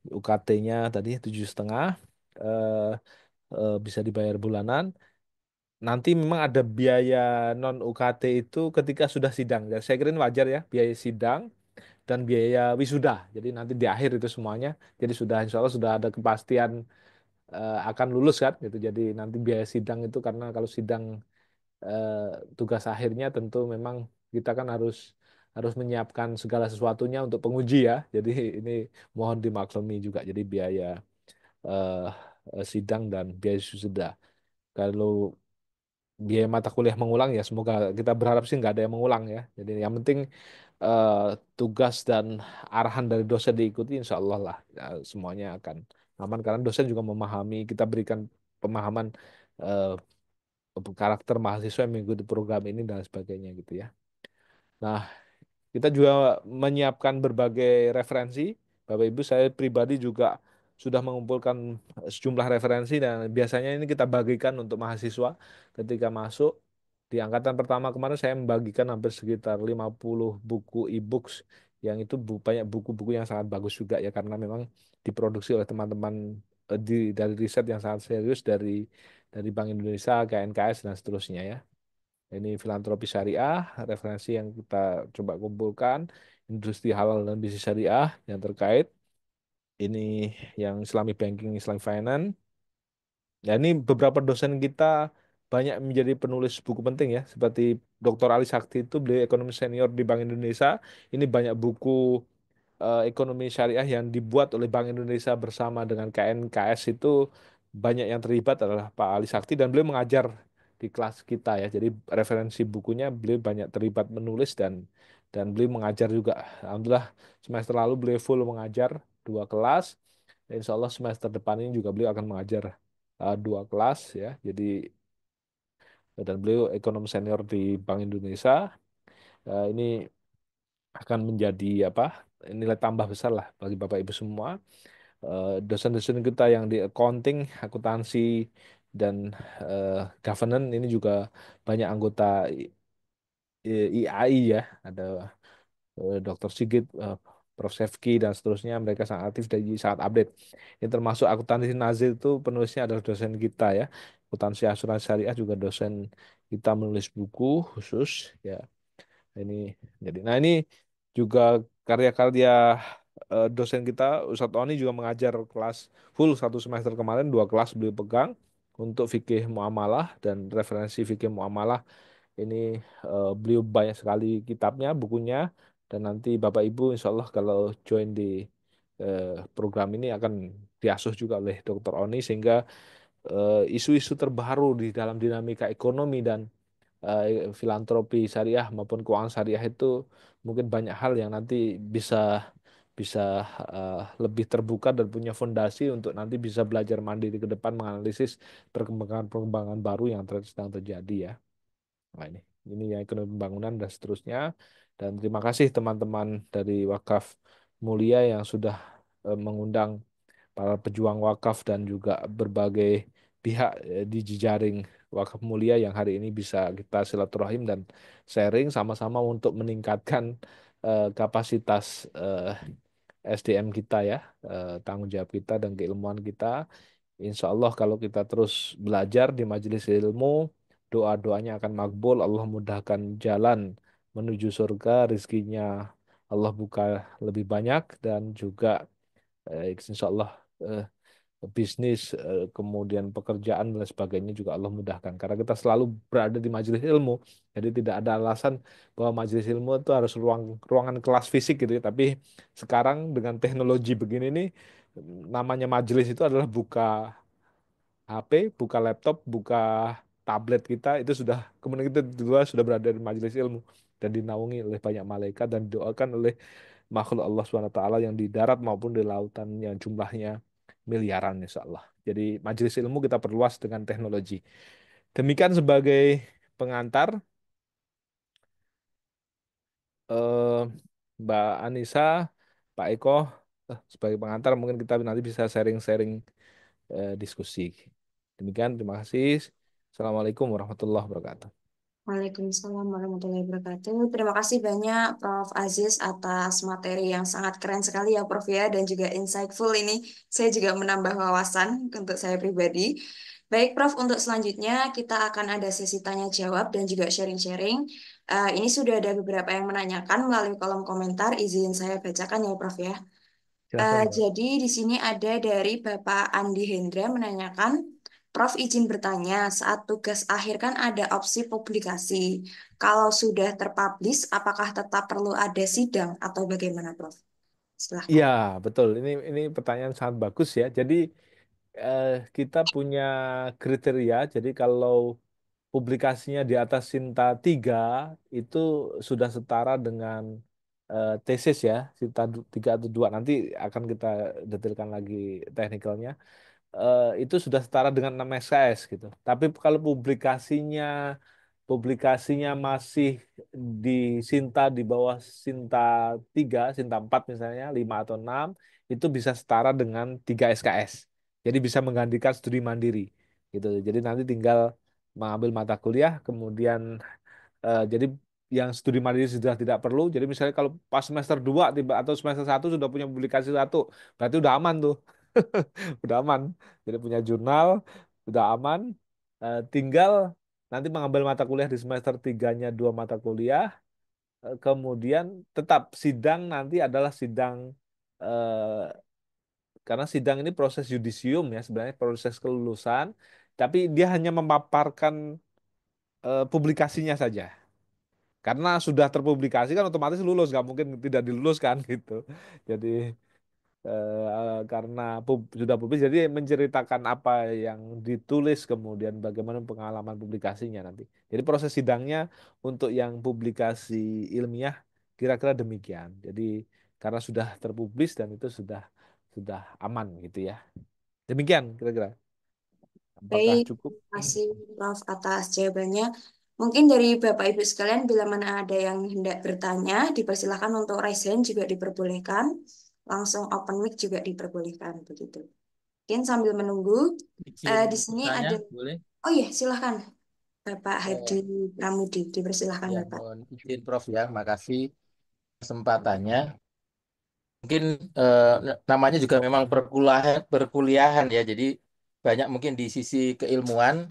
[SPEAKER 3] UKT-nya tadi 7,5, eh, bisa dibayar bulanan. Nanti memang ada biaya non UKT itu ketika sudah sidang. Ya, saya kira ini wajar ya, biaya sidang dan biaya wisuda. Jadi nanti di akhir itu semuanya. Jadi sudah insya Allah sudah ada kepastian akan lulus kan gitu. Jadi nanti biaya sidang itu karena kalau sidang eh, tugas akhirnya tentu memang kita kan harus harus menyiapkan segala sesuatunya untuk penguji ya. Jadi ini mohon dimaklumi juga. Jadi biaya eh, sidang dan biaya wisuda. Kalau biaya mata kuliah mengulang ya semoga kita berharap sih nggak ada yang mengulang ya. Jadi yang penting eh, tugas dan arahan dari dosen diikuti, insya Allah lah ya, semuanya akan aman karena dosen juga memahami, kita berikan pemahaman eh, karakter mahasiswa yang mengikuti program ini dan sebagainya gitu ya. Nah, kita juga menyiapkan berbagai referensi. Bapak Ibu, saya pribadi juga sudah mengumpulkan sejumlah referensi, dan biasanya ini kita bagikan untuk mahasiswa ketika masuk. Di angkatan pertama kemarin saya membagikan hampir sekitar 50 buku e-books, yang itu banyak buku-buku yang sangat bagus juga ya karena memang diproduksi oleh teman-teman dari riset yang sangat serius dari Bank Indonesia, KNKS dan seterusnya ya. Ini filantropi syariah, referensi yang kita coba kumpulkan, industri halal dan bisnis syariah yang terkait. Ini yang Islamic Banking, Islamic Finance. Ya, ini beberapa dosen kita banyak menjadi penulis buku penting ya, seperti Dr. Ali Sakti itu beliau ekonomi senior di Bank Indonesia. Ini banyak buku ekonomi syariah yang dibuat oleh Bank Indonesia bersama dengan KNKS itu banyak yang terlibat adalah Pak Ali Sakti dan beliau mengajar di kelas kita ya. Jadi referensi bukunya beliau banyak terlibat menulis dan beliau mengajar juga. Alhamdulillah semester lalu beliau full mengajar 2 kelas. Insya Allah semester depan ini juga beliau akan mengajar 2 kelas ya. Jadi dan beliau ekonom senior di Bank Indonesia. Ini akan menjadi apa? Nilai tambah besar lah bagi Bapak Ibu semua. Dosen-dosen kita yang di accounting, akuntansi dan eh, governance ini juga banyak anggota IAI ya. Ada Dr. Sigit, Prof. Sefki dan seterusnya mereka sangat aktif dan sangat update. Ini termasuk akuntansi Nazir itu penulisnya adalah dosen kita ya. Akuntansi asuransi syariah juga dosen kita menulis buku khusus ya. Ini jadi nah ini juga karya-karya dosen kita Ustadz Oni juga mengajar kelas full 1 semester kemarin 2 kelas beliau pegang untuk fikih muamalah dan referensi fikih muamalah ini beliau banyak sekali kitabnya bukunya dan nanti Bapak Ibu insya Allah kalau join di eh, program ini akan diasuh juga oleh Dr. Oni sehingga isu-isu terbaru di dalam dinamika ekonomi dan filantropi syariah maupun keuangan syariah itu mungkin banyak hal yang nanti bisa bisa lebih terbuka dan punya fondasi untuk nanti bisa belajar mandiri ke depan menganalisis perkembangan-perkembangan baru yang sedang terjadi ya. Nah ini yang ekonomi pembangunan dan seterusnya. Dan terima kasih teman-teman dari Wakaf Mulia yang sudah mengundang para pejuang wakaf dan juga berbagai pihak di jejaring wakaf mulia yang hari ini bisa kita silaturahim dan sharing sama-sama untuk meningkatkan kapasitas SDM kita ya, tanggung jawab kita dan keilmuan kita. Insya Allah kalau kita terus belajar di majelis ilmu, doa-doanya akan makbul, Allah mudahkan jalan menuju surga, rizkinya Allah buka lebih banyak dan juga insya Allah eh, bisnis, kemudian pekerjaan dan sebagainya juga Allah mudahkan. Karena kita selalu berada di majelis ilmu, jadi tidak ada alasan bahwa majelis ilmu itu harus ruangan kelas fisik gitu ya. Tapi sekarang dengan teknologi begini nih, namanya majelis itu adalah buka HP, buka laptop, buka tablet kita itu sudah kemudian kita dua sudah berada di majelis ilmu dan dinaungi oleh banyak malaikat dan didoakan oleh makhluk Allah SWT yang di darat maupun di lautan yang jumlahnya miliaran insya Allah. Jadi majelis ilmu kita perluas dengan teknologi. Demikian sebagai pengantar eh, Mbak Anissa, Pak Eko, sebagai pengantar mungkin kita nanti bisa sharing-sharing diskusi. Demikian, terima kasih. Assalamualaikum warahmatullahi wabarakatuh.
[SPEAKER 1] Waalaikumsalam warahmatullahi wabarakatuh. Terima kasih banyak Prof. Aziz atas materi yang sangat keren sekali ya Prof ya dan juga insightful ini. Saya juga menambah wawasan untuk saya pribadi. Baik Prof, untuk selanjutnya kita akan ada sesi tanya jawab dan juga sharing-sharing. Ini sudah ada beberapa yang menanyakan melalui kolom komentar. Izin saya bacakan ya Prof ya.
[SPEAKER 3] Silakan, Mbak.
[SPEAKER 1] Jadi di sini ada dari Bapak Andi Hendra menanyakan, Prof izin bertanya, saat tugas akhir kan ada opsi publikasi. Kalau sudah terpublish, apakah tetap perlu ada sidang atau bagaimana, Prof? Silahkan.
[SPEAKER 3] Iya, betul. Ini pertanyaan sangat bagus ya. Jadi eh, kita punya kriteria. Jadi kalau publikasinya di atas Sinta 3 itu sudah setara dengan tesis ya, Sinta 3 atau 2. Nanti akan kita detailkan lagi teknikalnya. Itu sudah setara dengan 6 SKS gitu. Tapi kalau publikasinya masih di Sinta di bawah Sinta 3, Sinta 4 misalnya, 5 atau 6 itu bisa setara dengan 3 SKS. Jadi bisa menggantikan studi mandiri gitu. Jadi nanti tinggal mengambil mata kuliah, kemudian jadi yang studi mandiri sudah tidak perlu. Jadi misalnya kalau pas semester 2 tiba atau semester 1 sudah punya publikasi satu, berarti udah aman tuh. Udah aman. Jadi punya jurnal, udah aman. Tinggal nanti mengambil mata kuliah di semester tiganya dua mata kuliah, kemudian tetap sidang nanti adalah sidang karena sidang ini proses yudisium ya sebenarnya proses kelulusan, tapi dia hanya memaparkan publikasinya saja. Karena sudah terpublikasi kan otomatis lulus, nggak mungkin tidak diluluskan gitu. Jadi karena sudah publis, jadi menceritakan apa yang ditulis kemudian bagaimana pengalaman publikasinya nanti. Jadi proses sidangnya untuk yang publikasi ilmiah kira-kira demikian. Jadi karena sudah terpublis dan itu sudah aman gitu ya. Demikian kira-kira. Apakah
[SPEAKER 1] Baik,
[SPEAKER 3] cukup?
[SPEAKER 1] terima kasih Prof atas jawabannya. Mungkin dari Bapak Ibu sekalian, bila mana ada yang hendak bertanya, dipersilakan untuk raise hand juga diperbolehkan. Langsung open mic juga diperbolehkan begitu. Mungkin sambil menunggu,
[SPEAKER 4] Izin
[SPEAKER 1] di sini
[SPEAKER 4] bertanya,
[SPEAKER 1] ada.
[SPEAKER 4] boleh?
[SPEAKER 1] Oh iya, silahkan Bapak Hadi
[SPEAKER 4] Eh,
[SPEAKER 1] Pramudi, dipersilahkan
[SPEAKER 4] ya,
[SPEAKER 1] Bapak.
[SPEAKER 4] mohon izin Prof ya, makasih kesempatannya. Mungkin namanya juga memang perkuliahan ya, jadi banyak mungkin di sisi keilmuan.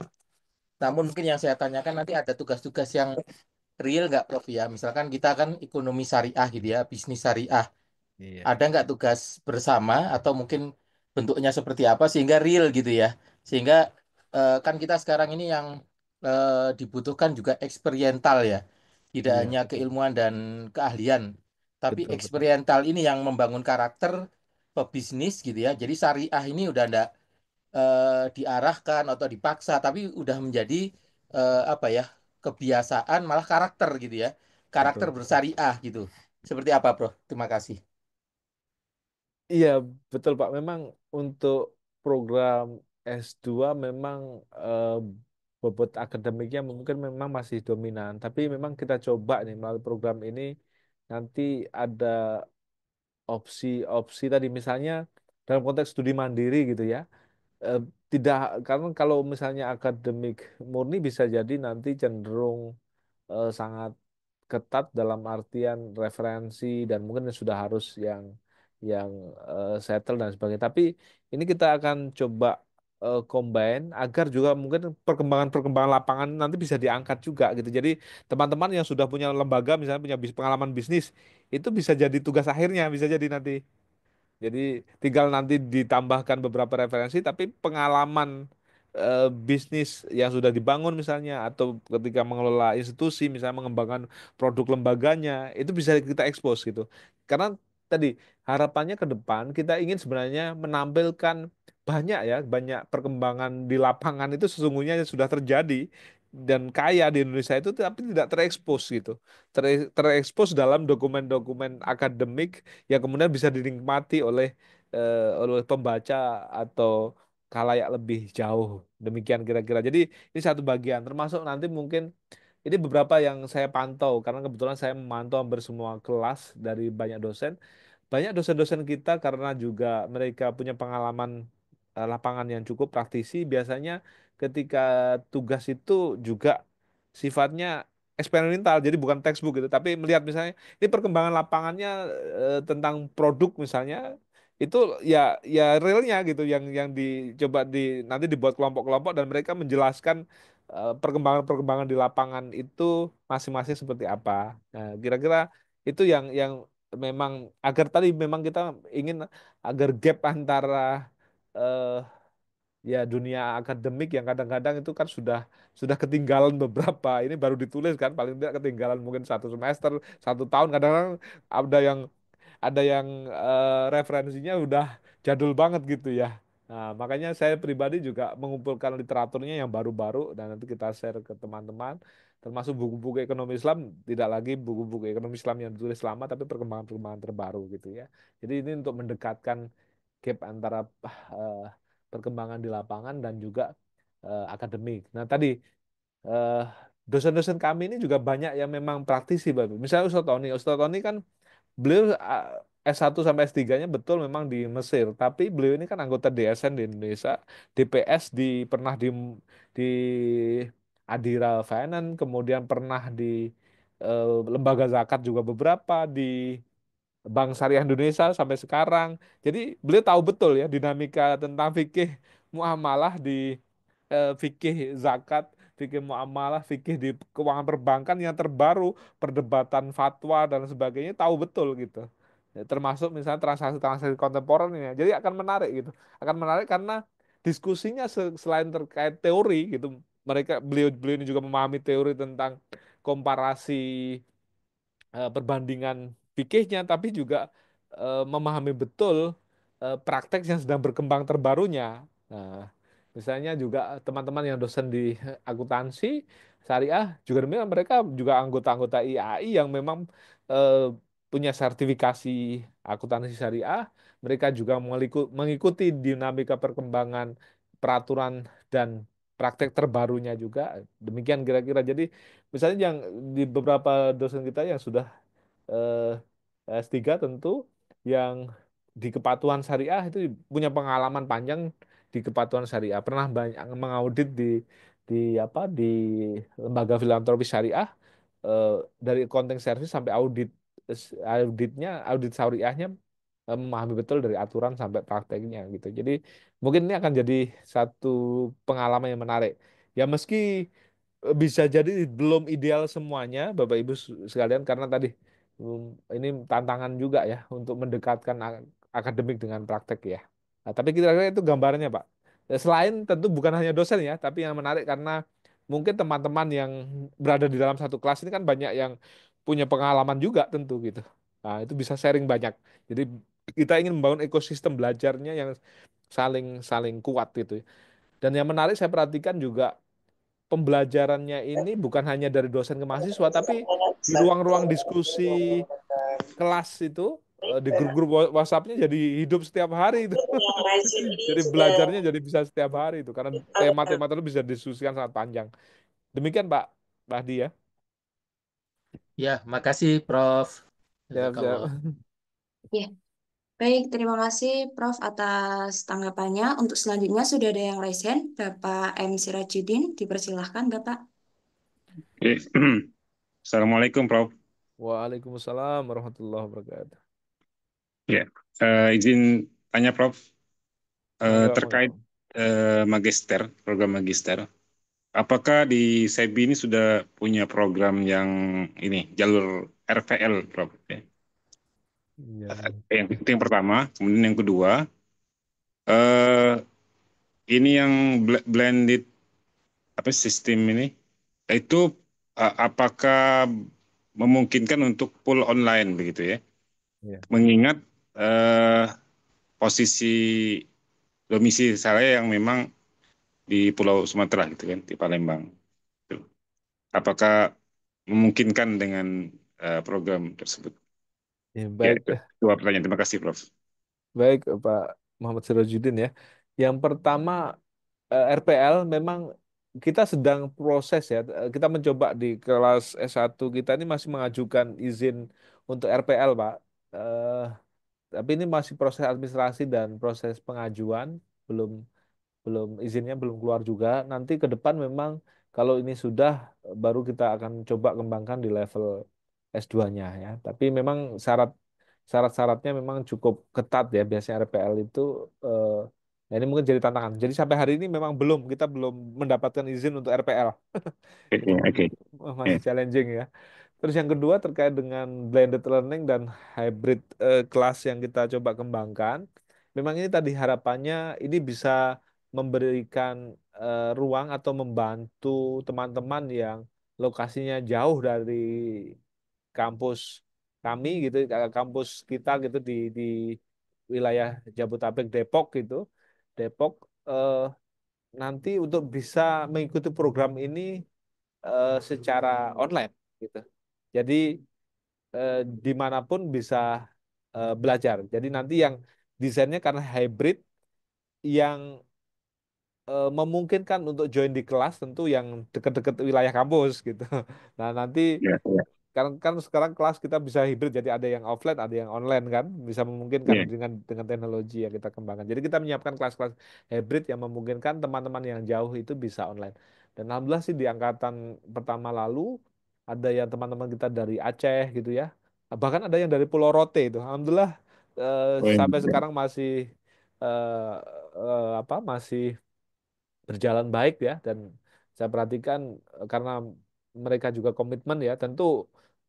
[SPEAKER 4] Namun mungkin yang saya tanyakan nanti ada tugas-tugas yang real nggak Prof ya? Misalkan kita kan ekonomi syariah gitu ya, bisnis syariah.
[SPEAKER 3] Iya,
[SPEAKER 4] Ada nggak tugas bersama atau mungkin bentuknya seperti apa sehingga real gitu ya? Sehingga kan kita sekarang ini yang dibutuhkan juga eksperiental ya, tidak
[SPEAKER 3] iya
[SPEAKER 4] hanya
[SPEAKER 3] betul,
[SPEAKER 4] keilmuan dan keahlian, tapi
[SPEAKER 3] betul betul.
[SPEAKER 4] eksperiental ini yang membangun karakter pebisnis gitu ya. Jadi syariah ini udah ndak diarahkan atau dipaksa, tapi udah menjadi apa ya kebiasaan malah karakter gitu ya, karakter
[SPEAKER 3] Betul.
[SPEAKER 4] bersyariah gitu. Seperti apa, Bro? Terima kasih.
[SPEAKER 3] Iya, betul Pak. Memang untuk program S2 memang eh, bobot akademiknya mungkin memang masih dominan. Tapi memang kita coba nih melalui program ini nanti ada opsi-opsi tadi misalnya dalam konteks studi mandiri gitu ya. Eh, Tidak, karena kalau misalnya akademik murni bisa jadi nanti cenderung sangat ketat dalam artian referensi dan mungkin sudah harus yang settle dan sebagainya. Tapi ini kita akan coba combine agar juga mungkin perkembangan-perkembangan lapangan nanti bisa diangkat juga gitu. Jadi teman-teman yang sudah punya lembaga misalnya punya pengalaman bisnis itu bisa jadi tugas akhirnya bisa jadi nanti. Jadi tinggal nanti ditambahkan beberapa referensi, tapi pengalaman bisnis yang sudah dibangun misalnya, atau ketika mengelola institusi, misalnya mengembangkan produk lembaganya, itu bisa kita expose gitu. Karena tadi harapannya ke depan kita ingin sebenarnya menampilkan banyak ya, banyak perkembangan di lapangan itu sesungguhnya sudah terjadi dan kaya di Indonesia itu tapi tidak terekspos gitu. Terekspos dalam dokumen-dokumen akademik yang kemudian bisa dinikmati oleh pembaca atau khalayak lebih jauh. Demikian kira-kira. Jadi ini satu bagian. Termasuk nanti mungkin ini beberapa yang saya pantau karena kebetulan saya memantau hampir semua kelas dari banyak dosen. Banyak dosen-dosen kita karena juga mereka punya pengalaman lapangan yang cukup praktisi, biasanya ketika tugas itu juga sifatnya eksperimental, jadi bukan textbook gitu, tapi melihat misalnya ini perkembangan lapangannya tentang produk misalnya itu ya ya realnya gitu yang dicoba nanti dibuat kelompok-kelompok dan mereka menjelaskan perkembangan-perkembangan di lapangan itu masing-masing seperti apa. Nah, kira-kira itu yang memang agar tadi memang kita ingin agar gap antara eh, ya dunia akademik yang kadang-kadang itu kan sudah ketinggalan beberapa ini baru ditulis kan paling tidak ketinggalan mungkin satu semester satu tahun kadang-kadang ada yang referensinya udah jadul banget gitu ya. Nah, makanya saya pribadi juga mengumpulkan literaturnya yang baru-baru dan nanti kita share ke teman-teman, termasuk buku-buku ekonomi Islam, tidak lagi buku-buku ekonomi Islam yang ditulis lama, tapi perkembangan-perkembangan terbaru gitu ya. Jadi ini untuk mendekatkan gap antara eh, perkembangan di lapangan dan juga akademik. Nah, tadi eh, dosen-dosen kami ini juga banyak yang memang praktisi, Bapak. Misalnya Ustaz Tony kan beliau S1 sampai S3-nya betul memang di Mesir, tapi beliau ini kan anggota DSN di Indonesia, DPS pernah di Adira Finance, kemudian pernah di lembaga zakat juga beberapa di Bank Syariah Indonesia sampai sekarang. Jadi beliau tahu betul ya dinamika tentang fikih muamalah di fikih zakat fikih muamalah, fikih di keuangan perbankan yang terbaru, perdebatan fatwa dan sebagainya tahu betul gitu. Ya, termasuk misalnya transaksi-transaksi kontemporer ini. Jadi akan menarik gitu. Akan menarik karena diskusinya selain terkait teori gitu, beliau beliau ini juga memahami teori tentang komparasi perbandingan fikihnya, tapi juga memahami betul praktek yang sedang berkembang terbarunya. Nah, misalnya juga teman-teman yang dosen di akuntansi syariah juga demikian, mereka juga anggota-anggota IAI yang memang eh, punya sertifikasi akuntansi syariah. Mereka juga mengikuti dinamika perkembangan peraturan dan praktek terbarunya juga. Demikian kira-kira. Jadi misalnya yang di beberapa dosen kita yang sudah eh, S3 tentu yang di kepatuhan syariah itu punya pengalaman panjang di kepatuhan syariah. Pernah banyak mengaudit di apa di lembaga filantropi syariah eh, dari accounting service sampai audit syariahnya memahami betul dari aturan sampai prakteknya gitu. Jadi mungkin ini akan jadi satu pengalaman yang menarik. Ya meski bisa jadi belum ideal semuanya, Bapak Ibu sekalian, karena tadi ini tantangan juga ya untuk mendekatkan akademik dengan praktek ya. Nah, tapi kira-kira itu gambarnya, Pak. Ya, selain tentu bukan hanya dosen ya, tapi yang menarik karena mungkin teman-teman yang berada di dalam satu kelas ini kan banyak yang punya pengalaman juga tentu gitu. Nah, itu bisa sharing banyak. Jadi kita ingin membangun ekosistem belajarnya yang saling saling kuat gitu. Dan yang menarik saya perhatikan juga pembelajarannya ini bukan hanya dari dosen ke mahasiswa, tapi di ruang-ruang diskusi kelas itu, di grup-grup WhatsApp-nya jadi hidup setiap hari itu. Jadi belajarnya jadi bisa setiap hari itu karena tema-tema itu bisa didiskusikan sangat panjang. Demikian Pak Bahdi ya.
[SPEAKER 4] Ya, makasih Prof.
[SPEAKER 3] Siap,
[SPEAKER 4] Kalau
[SPEAKER 3] siap.
[SPEAKER 1] Ya, baik. Terima kasih Prof atas tanggapannya. Untuk selanjutnya sudah ada yang raise hand, Bapak M. Sirajudin. Dipersilahkan, Bapak.
[SPEAKER 5] Oke. Assalamualaikum, Prof.
[SPEAKER 3] Waalaikumsalam warahmatullahi wabarakatuh.
[SPEAKER 5] Ya, izin tanya, Prof,
[SPEAKER 3] Monggo,
[SPEAKER 5] terkait
[SPEAKER 3] monggo.
[SPEAKER 5] magister, program magister. Apakah di SEBI ini sudah punya program yang ini jalur RVL, Prof? Ya.
[SPEAKER 3] Ya.
[SPEAKER 5] Itu yang pertama. Kemudian yang kedua, eh, ini yang blended apa sistem ini itu apakah memungkinkan untuk full online begitu ya?
[SPEAKER 3] Ya.
[SPEAKER 5] Mengingat eh, posisi domisili saya yang memang di Pulau Sumatera gitu kan, di Palembang. Gitu. Apakah memungkinkan dengan program tersebut?
[SPEAKER 3] Ya,
[SPEAKER 5] Ya,
[SPEAKER 3] baik.
[SPEAKER 5] itu dua pertanyaan. Terima kasih, Prof.
[SPEAKER 3] Baik, Pak Muhammad Sirojudin ya. Yang pertama, RPL memang kita sedang proses ya. Kita mencoba di kelas S1 kita ini masih mengajukan izin untuk RPL, Pak. Eh, tapi ini masih proses administrasi dan proses pengajuan, belum belum izinnya belum keluar juga. Nanti ke depan memang kalau ini sudah baru kita akan coba kembangkan di level S2-nya ya. Tapi memang syarat-syaratnya memang cukup ketat ya. Biasanya RPL itu nah ini mungkin jadi tantangan. Jadi sampai hari ini memang kita belum mendapatkan izin untuk RPL.
[SPEAKER 5] Oke,
[SPEAKER 3] Itu
[SPEAKER 5] oke. Ya,
[SPEAKER 3] masih challenging ya. Terus yang kedua terkait dengan blended learning dan hybrid kelas yang kita coba kembangkan. Memang ini tadi harapannya ini bisa memberikan ruang atau membantu teman-teman yang lokasinya jauh dari kampus kami gitu, kampus kita gitu di wilayah Jabodetabek Depok gitu. Depok eh, nanti untuk bisa mengikuti program ini secara online gitu. Jadi dimanapun bisa belajar. Jadi nanti yang desainnya karena hybrid yang memungkinkan untuk join di kelas tentu yang dekat-dekat wilayah kampus gitu. Nah nanti
[SPEAKER 5] ya, ya,
[SPEAKER 3] kan sekarang kelas kita bisa hybrid jadi ada yang offline ada yang online kan bisa memungkinkan
[SPEAKER 5] ya.
[SPEAKER 3] dengan teknologi yang kita kembangkan. Jadi kita menyiapkan kelas-kelas hybrid yang memungkinkan teman-teman yang jauh itu bisa online. Dan alhamdulillah sih di angkatan pertama lalu ada yang teman-teman kita dari Aceh gitu ya. Bahkan ada yang dari Pulau Rote itu. Alhamdulillah
[SPEAKER 5] Oh,
[SPEAKER 3] sampai
[SPEAKER 5] ya.
[SPEAKER 3] sekarang masih masih berjalan baik ya dan saya perhatikan karena mereka juga komitmen ya, tentu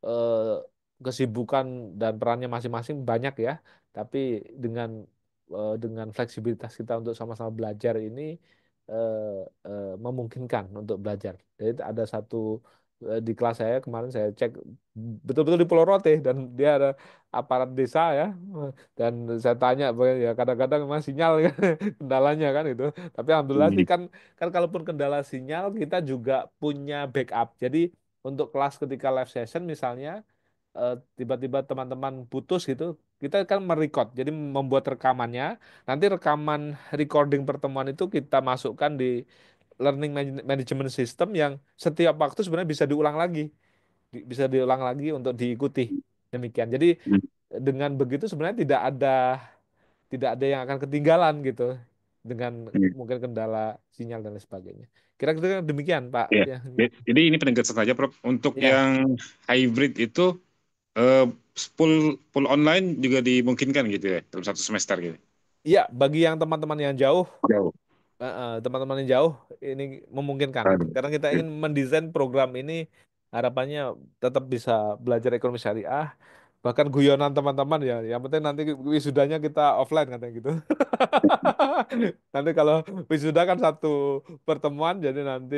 [SPEAKER 3] eh, kesibukan dan perannya masing-masing banyak ya, tapi dengan dengan fleksibilitas kita untuk sama-sama belajar ini memungkinkan untuk belajar. Jadi ada satu di kelas saya kemarin saya cek betul-betul di Pulau Rote dan dia ada aparat desa ya, dan saya tanya ya kadang-kadang memang sinyal kan kendalanya kan itu, tapi alhamdulillah sih
[SPEAKER 5] Hmm.
[SPEAKER 3] kan kalaupun kendala sinyal kita juga punya backup. Jadi untuk kelas ketika live session misalnya tiba-tiba teman-teman putus gitu, kita kan merecord, jadi membuat rekamannya. Nanti rekaman recording pertemuan itu kita masukkan di management system yang setiap waktu sebenarnya bisa diulang lagi, bisa diulang lagi untuk diikuti. Demikian. Jadi dengan begitu sebenarnya tidak ada yang akan ketinggalan gitu dengan mungkin kendala sinyal dan lain sebagainya. Kira-kira demikian, Pak.
[SPEAKER 5] Ya.
[SPEAKER 3] Ya,
[SPEAKER 5] Jadi ini penegasan saja, Prof. Untuk
[SPEAKER 3] ya,
[SPEAKER 5] yang hybrid itu eh, full full online juga dimungkinkan gitu ya dalam satu semester gitu.
[SPEAKER 3] iya, bagi yang teman-teman yang jauh
[SPEAKER 5] Jauh.
[SPEAKER 3] teman-teman yang jauh ini memungkinkan
[SPEAKER 5] Aduh.
[SPEAKER 3] karena kita
[SPEAKER 5] Oke.
[SPEAKER 3] ingin mendesain program ini harapannya tetap bisa belajar ekonomi syariah bahkan guyonan teman-teman ya yang penting nanti wisudanya kita offline katanya gitu. Nanti kalau wisuda kan satu pertemuan jadi nanti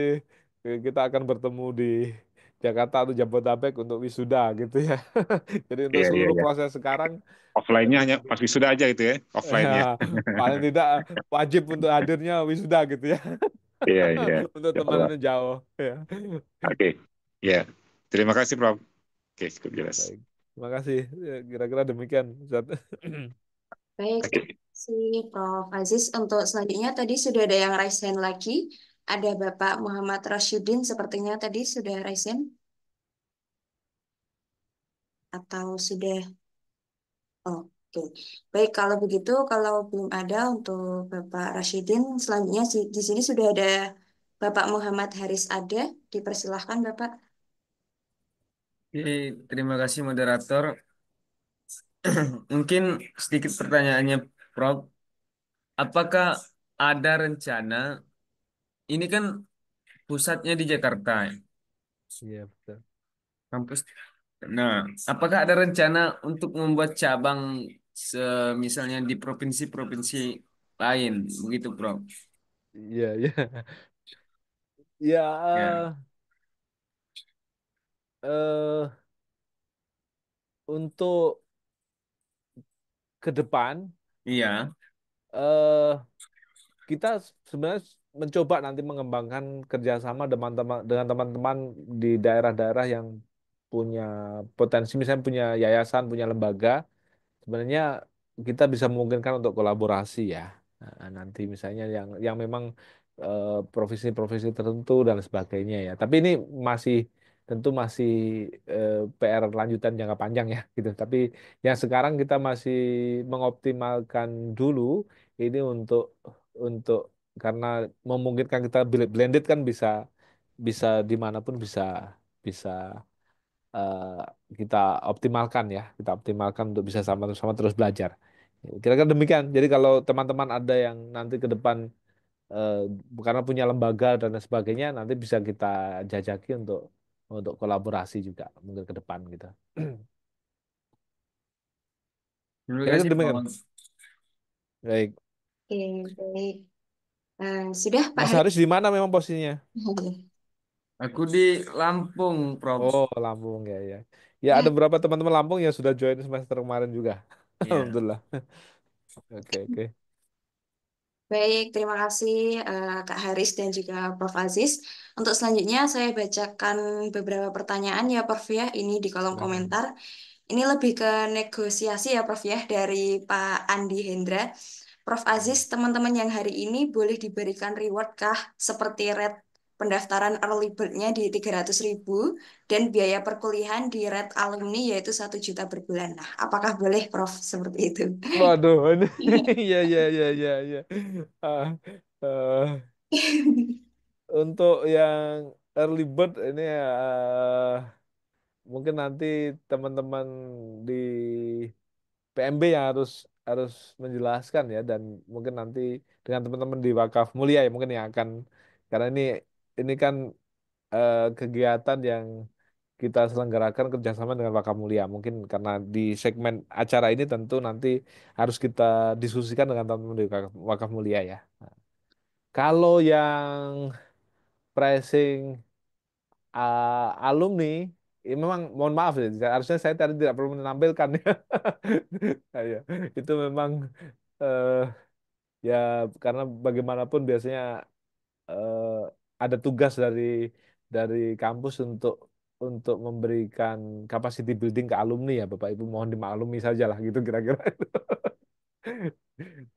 [SPEAKER 3] kita akan bertemu di Jakarta atau Jabodetabek untuk wisuda gitu ya. Jadi untuk
[SPEAKER 5] Iya, iya,
[SPEAKER 3] seluruh
[SPEAKER 5] iya.
[SPEAKER 3] proses sekarang
[SPEAKER 5] Offline-nya hanya pas wisuda aja gitu ya,
[SPEAKER 3] ya,
[SPEAKER 5] offline-nya.
[SPEAKER 3] paling tidak wajib untuk hadirnya wisuda gitu ya.
[SPEAKER 5] Iya, iya.
[SPEAKER 3] Untuk
[SPEAKER 5] Ya Allah.
[SPEAKER 3] teman-teman yang jauh ya.
[SPEAKER 5] Oke. Ya. Terima kasih, Prof. Oke, cukup jelas.
[SPEAKER 3] Baik. Terima kasih. Ya, kira-kira demikian, Ustaz.
[SPEAKER 1] Baik, terima
[SPEAKER 5] Oke.
[SPEAKER 1] kasih Prof. Aziz. Untuk selanjutnya tadi sudah ada yang raise hand lagi. Ada Bapak Muhammad Rashidin sepertinya tadi sudah raise hand. Atau sudah? Oke. Baik, kalau begitu, kalau belum ada untuk Bapak Rashidin, selanjutnya di sini sudah ada Bapak Muhammad Haris ada. Dipersilahkan Bapak.
[SPEAKER 6] Oke, terima kasih moderator. Mungkin sedikit pertanyaannya, Prof. Apakah ada rencana, ini kan pusatnya di Jakarta, ya,
[SPEAKER 3] Iya, betul.
[SPEAKER 6] kampus. Nah, apakah ada rencana untuk membuat cabang misalnya di provinsi-provinsi lain, begitu, Prof?
[SPEAKER 3] Iya, iya. Ya,
[SPEAKER 6] Ya,
[SPEAKER 3] eh, untuk ke depan,
[SPEAKER 6] iya,
[SPEAKER 3] eh, kita sebenarnya mencoba nanti mengembangkan kerjasama dengan teman-teman di daerah-daerah yang punya potensi, misalnya punya yayasan, punya lembaga. Sebenarnya kita bisa memungkinkan untuk kolaborasi ya. Nah, nanti misalnya yang memang profesi-profesi tertentu dan sebagainya ya. Tapi ini masih tentu masih PR lanjutan jangka panjang ya gitu. Tapi yang sekarang kita masih mengoptimalkan dulu ini untuk karena memungkinkan kita blended kan bisa bisa dimanapun bisa bisa eh, kita optimalkan ya, kita optimalkan untuk bisa sama-sama terus belajar. Kira-kira demikian. Jadi kalau teman-teman ada yang nanti ke depan eh, karena punya lembaga dan lain sebagainya, nanti bisa kita jajaki untuk kolaborasi juga mungkin ke depan gitu.
[SPEAKER 6] terima
[SPEAKER 3] Kira-kira
[SPEAKER 6] kasih,
[SPEAKER 3] demikian.
[SPEAKER 6] Prof.
[SPEAKER 3] Baik.
[SPEAKER 1] Oke, baik. Sudah Pak
[SPEAKER 3] Mas
[SPEAKER 1] Haris?
[SPEAKER 3] Haris di mana memang posisinya?
[SPEAKER 6] Aku di Lampung, Prof.
[SPEAKER 3] Oh, Lampung ya ya. Ya
[SPEAKER 1] Ya,
[SPEAKER 3] ada beberapa teman-teman Lampung yang sudah join semester kemarin juga.
[SPEAKER 6] Iya.
[SPEAKER 3] Alhamdulillah. Oke oke.
[SPEAKER 1] baik. Terima kasih Kak Haris dan juga Prof. Aziz. Untuk selanjutnya saya bacakan beberapa pertanyaan ya Prof ya. Ini di kolom
[SPEAKER 3] Silakan.
[SPEAKER 1] komentar. Ini lebih ke negosiasi ya Prof ya dari Pak Andi Hendra. Prof Aziz, teman-teman yang hari ini boleh diberikan reward kah seperti rate pendaftaran early bird-nya di 300.000 dan biaya perkuliahan di rate alumni yaitu 1 juta per bulan. Nah, apakah boleh Prof seperti itu?
[SPEAKER 3] Waduh, ini ya ya ya ya ya. Ah, eh, untuk yang early bird ini mungkin nanti teman-teman di PMB yang harus harus menjelaskan ya dan mungkin nanti dengan teman-teman di Wakaf Mulia ya mungkin yang akan karena ini ini kan kegiatan yang kita selenggarakan kerjasama dengan Wakaf Mulia. Mungkin karena di segmen acara ini tentu nanti harus kita diskusikan dengan teman-teman di Wakaf Mulia ya. Kalau yang pricing alumni, ini memang mohon maaf ya, harusnya saya tadi tidak perlu menampilkan ya. Ya, itu memang eh, ya karena bagaimanapun biasanya eh, ada tugas dari kampus untuk memberikan capacity building ke alumni ya Bapak Ibu mohon dimaklumi saja lah gitu kira-kira.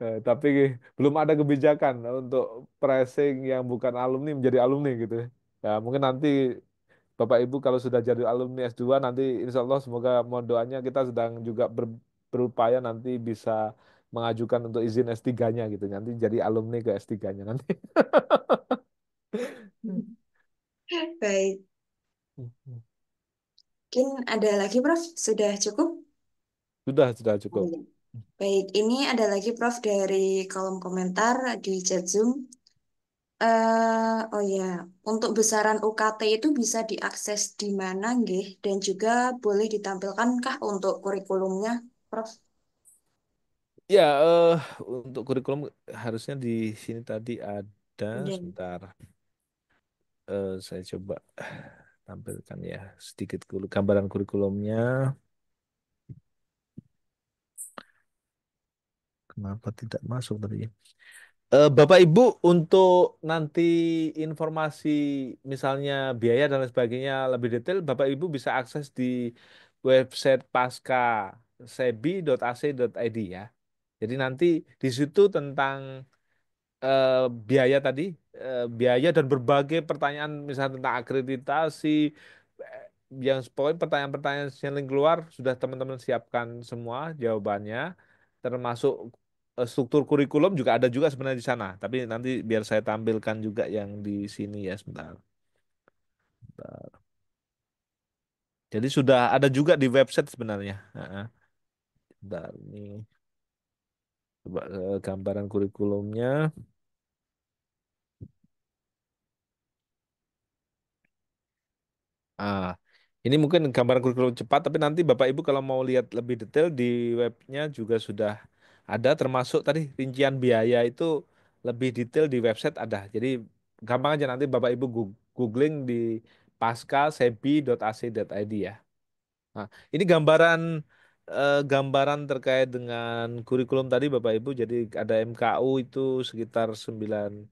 [SPEAKER 3] Tapi belum ada kebijakan untuk pricing yang bukan alumni menjadi alumni gitu. Ya mungkin nanti Bapak Ibu kalau sudah jadi alumni S2 nanti insya Allah semoga mohon doanya kita sedang juga berupaya nanti bisa mengajukan untuk izin S3-nya gitu. Nanti jadi alumni ke S3-nya nanti.
[SPEAKER 1] Baik, mungkin ada lagi, Prof. Sudah cukup?
[SPEAKER 3] Sudah cukup.
[SPEAKER 1] Baik, baik. Ini ada lagi, Prof, dari kolom komentar di chat Zoom. Oh ya, untuk besaran UKT itu bisa diakses di mana, nggih? Dan juga boleh ditampilkankah untuk kurikulumnya, Prof?
[SPEAKER 3] Ya, untuk kurikulum harusnya di sini tadi ada,
[SPEAKER 1] Dan
[SPEAKER 3] sebentar, saya coba tampilkan ya sedikit dulu gambaran kurikulumnya. Kenapa tidak masuk tadi ya? Bapak Ibu untuk nanti informasi misalnya biaya dan lain sebagainya lebih detail, Bapak Ibu bisa akses di website pascasebi.ac.id ya. Jadi nanti di situ tentang eh, biaya tadi, biaya dan berbagai pertanyaan misalnya tentang akreditasi, eh, yang pokoknya pertanyaan-pertanyaan yang sering keluar sudah teman-teman siapkan semua jawabannya, termasuk struktur kurikulum juga ada juga sebenarnya di sana. Tapi nanti biar saya tampilkan juga yang di sini ya sebentar. Sebentar. Jadi sudah ada juga di website sebenarnya. Heeh. Sebentar, ini coba gambaran kurikulumnya. Ah, ini mungkin gambaran kurikulum cepat, tapi nanti Bapak Ibu kalau mau lihat lebih detail di webnya juga sudah ada, termasuk tadi rincian biaya itu lebih detail di website ada. Jadi gampang aja nanti Bapak Ibu googling di pascasebi.ac.id ya. Nah, ini gambaran terkait dengan kurikulum tadi Bapak Ibu. Jadi ada MKU itu sekitar 9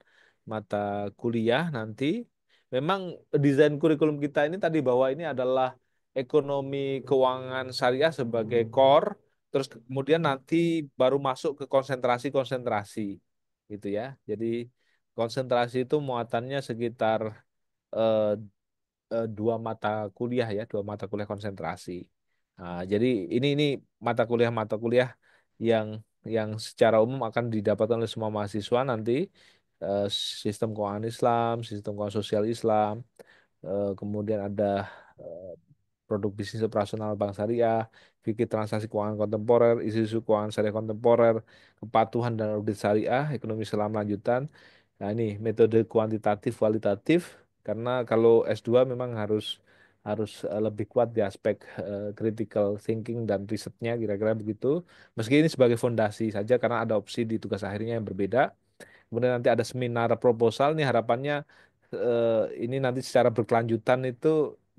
[SPEAKER 3] mata kuliah nanti. Memang desain kurikulum kita ini tadi bahwa ini adalah ekonomi keuangan syariah sebagai core, terus kemudian nanti baru masuk ke konsentrasi-konsentrasi gitu ya. Jadi konsentrasi itu muatannya sekitar eh, dua mata kuliah ya, dua mata kuliah konsentrasi. Nah, jadi ini mata kuliah yang yang secara umum akan didapatkan oleh semua mahasiswa nanti eh, sistem keuangan Islam, sistem keuangan sosial Islam, kemudian ada eh, produk bisnis operasional bank syariah, fikih transaksi keuangan kontemporer, isu-isu keuangan syariah kontemporer, kepatuhan dan audit syariah, ekonomi Islam lanjutan. Nah, ini metode kuantitatif kualitatif karena kalau S2 memang harus harus lebih kuat di aspek critical thinking dan risetnya kira-kira begitu. Meski ini sebagai fondasi saja karena ada opsi di tugas akhirnya yang berbeda. Kemudian nanti ada seminar proposal nih harapannya ini nanti secara berkelanjutan itu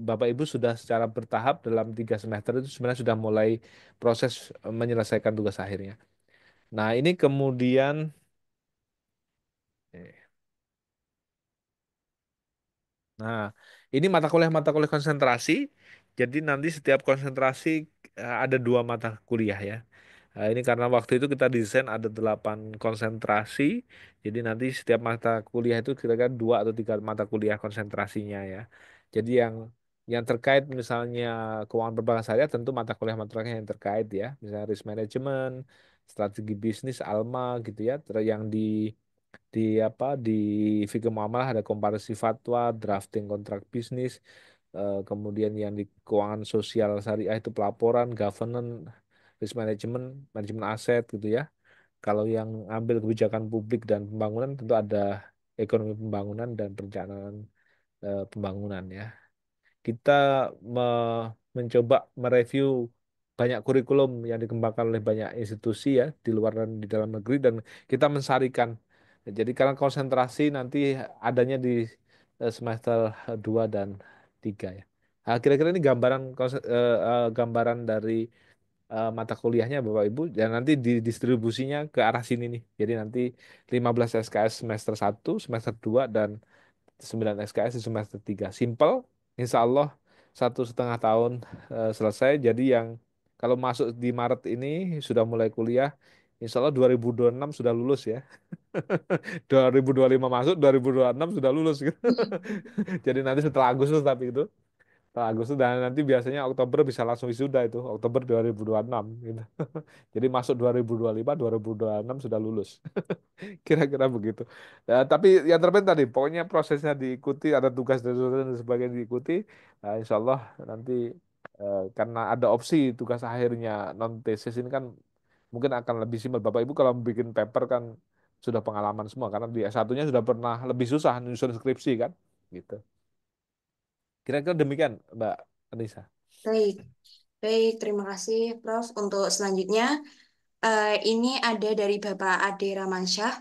[SPEAKER 3] Bapak Ibu sudah secara bertahap dalam 3 semester itu sebenarnya sudah mulai proses menyelesaikan tugas akhirnya. Nah ini kemudian eh, nah ini mata kuliah konsentrasi. Jadi nanti setiap konsentrasi ada 2 mata kuliah ya. Nah, ini karena waktu itu kita desain ada 8 konsentrasi. Jadi nanti setiap mata kuliah itu kira-kira 2 atau 3 mata kuliah konsentrasinya ya. Jadi yang terkait misalnya keuangan perbankan syariah tentu mata kuliah yang terkait ya. Misalnya risk management, strategi bisnis, ALMA gitu ya. Terus yang di di fikih muamalah ada komparasi fatwa, drafting kontrak bisnis, kemudian yang di keuangan sosial syariah itu pelaporan, governance, risk management, manajemen aset gitu ya. Kalau yang ambil kebijakan publik dan pembangunan tentu ada ekonomi pembangunan dan perencanaan pembangunan ya. Kita mencoba mereview banyak kurikulum yang dikembangkan oleh banyak institusi ya di luar dan di dalam negeri dan kita mensarikan. Jadi karena konsentrasi nanti adanya di semester 2 dan 3 ya. Nah, kira-kira ini gambaran dari mata kuliahnya Bapak Ibu dan nanti didistribusinya ke arah sini nih. Jadi nanti 15 SKS semester 1, semester 2 dan 9 SKS di semester 3. Simple, insya Allah 1,5 tahun selesai. Jadi yang kalau masuk di Maret ini sudah mulai kuliah, insya Allah 2026 sudah lulus ya. 2025 masuk, 2026 sudah lulus gitu. Jadi nanti setelah Agustus tapi itu. Setelah Agustus dan nanti biasanya Oktober bisa langsung wisuda itu. Oktober 2026 gitu. Jadi masuk 2025, 2026 sudah lulus. Kira-kira begitu. Ya, tapi yang terpenting tadi, pokoknya prosesnya diikuti, ada tugas dan sebagainya diikuti. Nah, insya Allah nanti karena ada opsi tugas akhirnya non tesis ini kan mungkin akan lebih simpel. Bapak Ibu kalau bikin paper kan sudah pengalaman semua karena di S1-nya sudah pernah lebih susah nyusun skripsi kan, gitu. Kira-kira demikian, Mbak Anissa.
[SPEAKER 1] Baik, baik. Terima kasih, Prof. Untuk selanjutnya, ini ada dari Bapak Ade Ramansyah.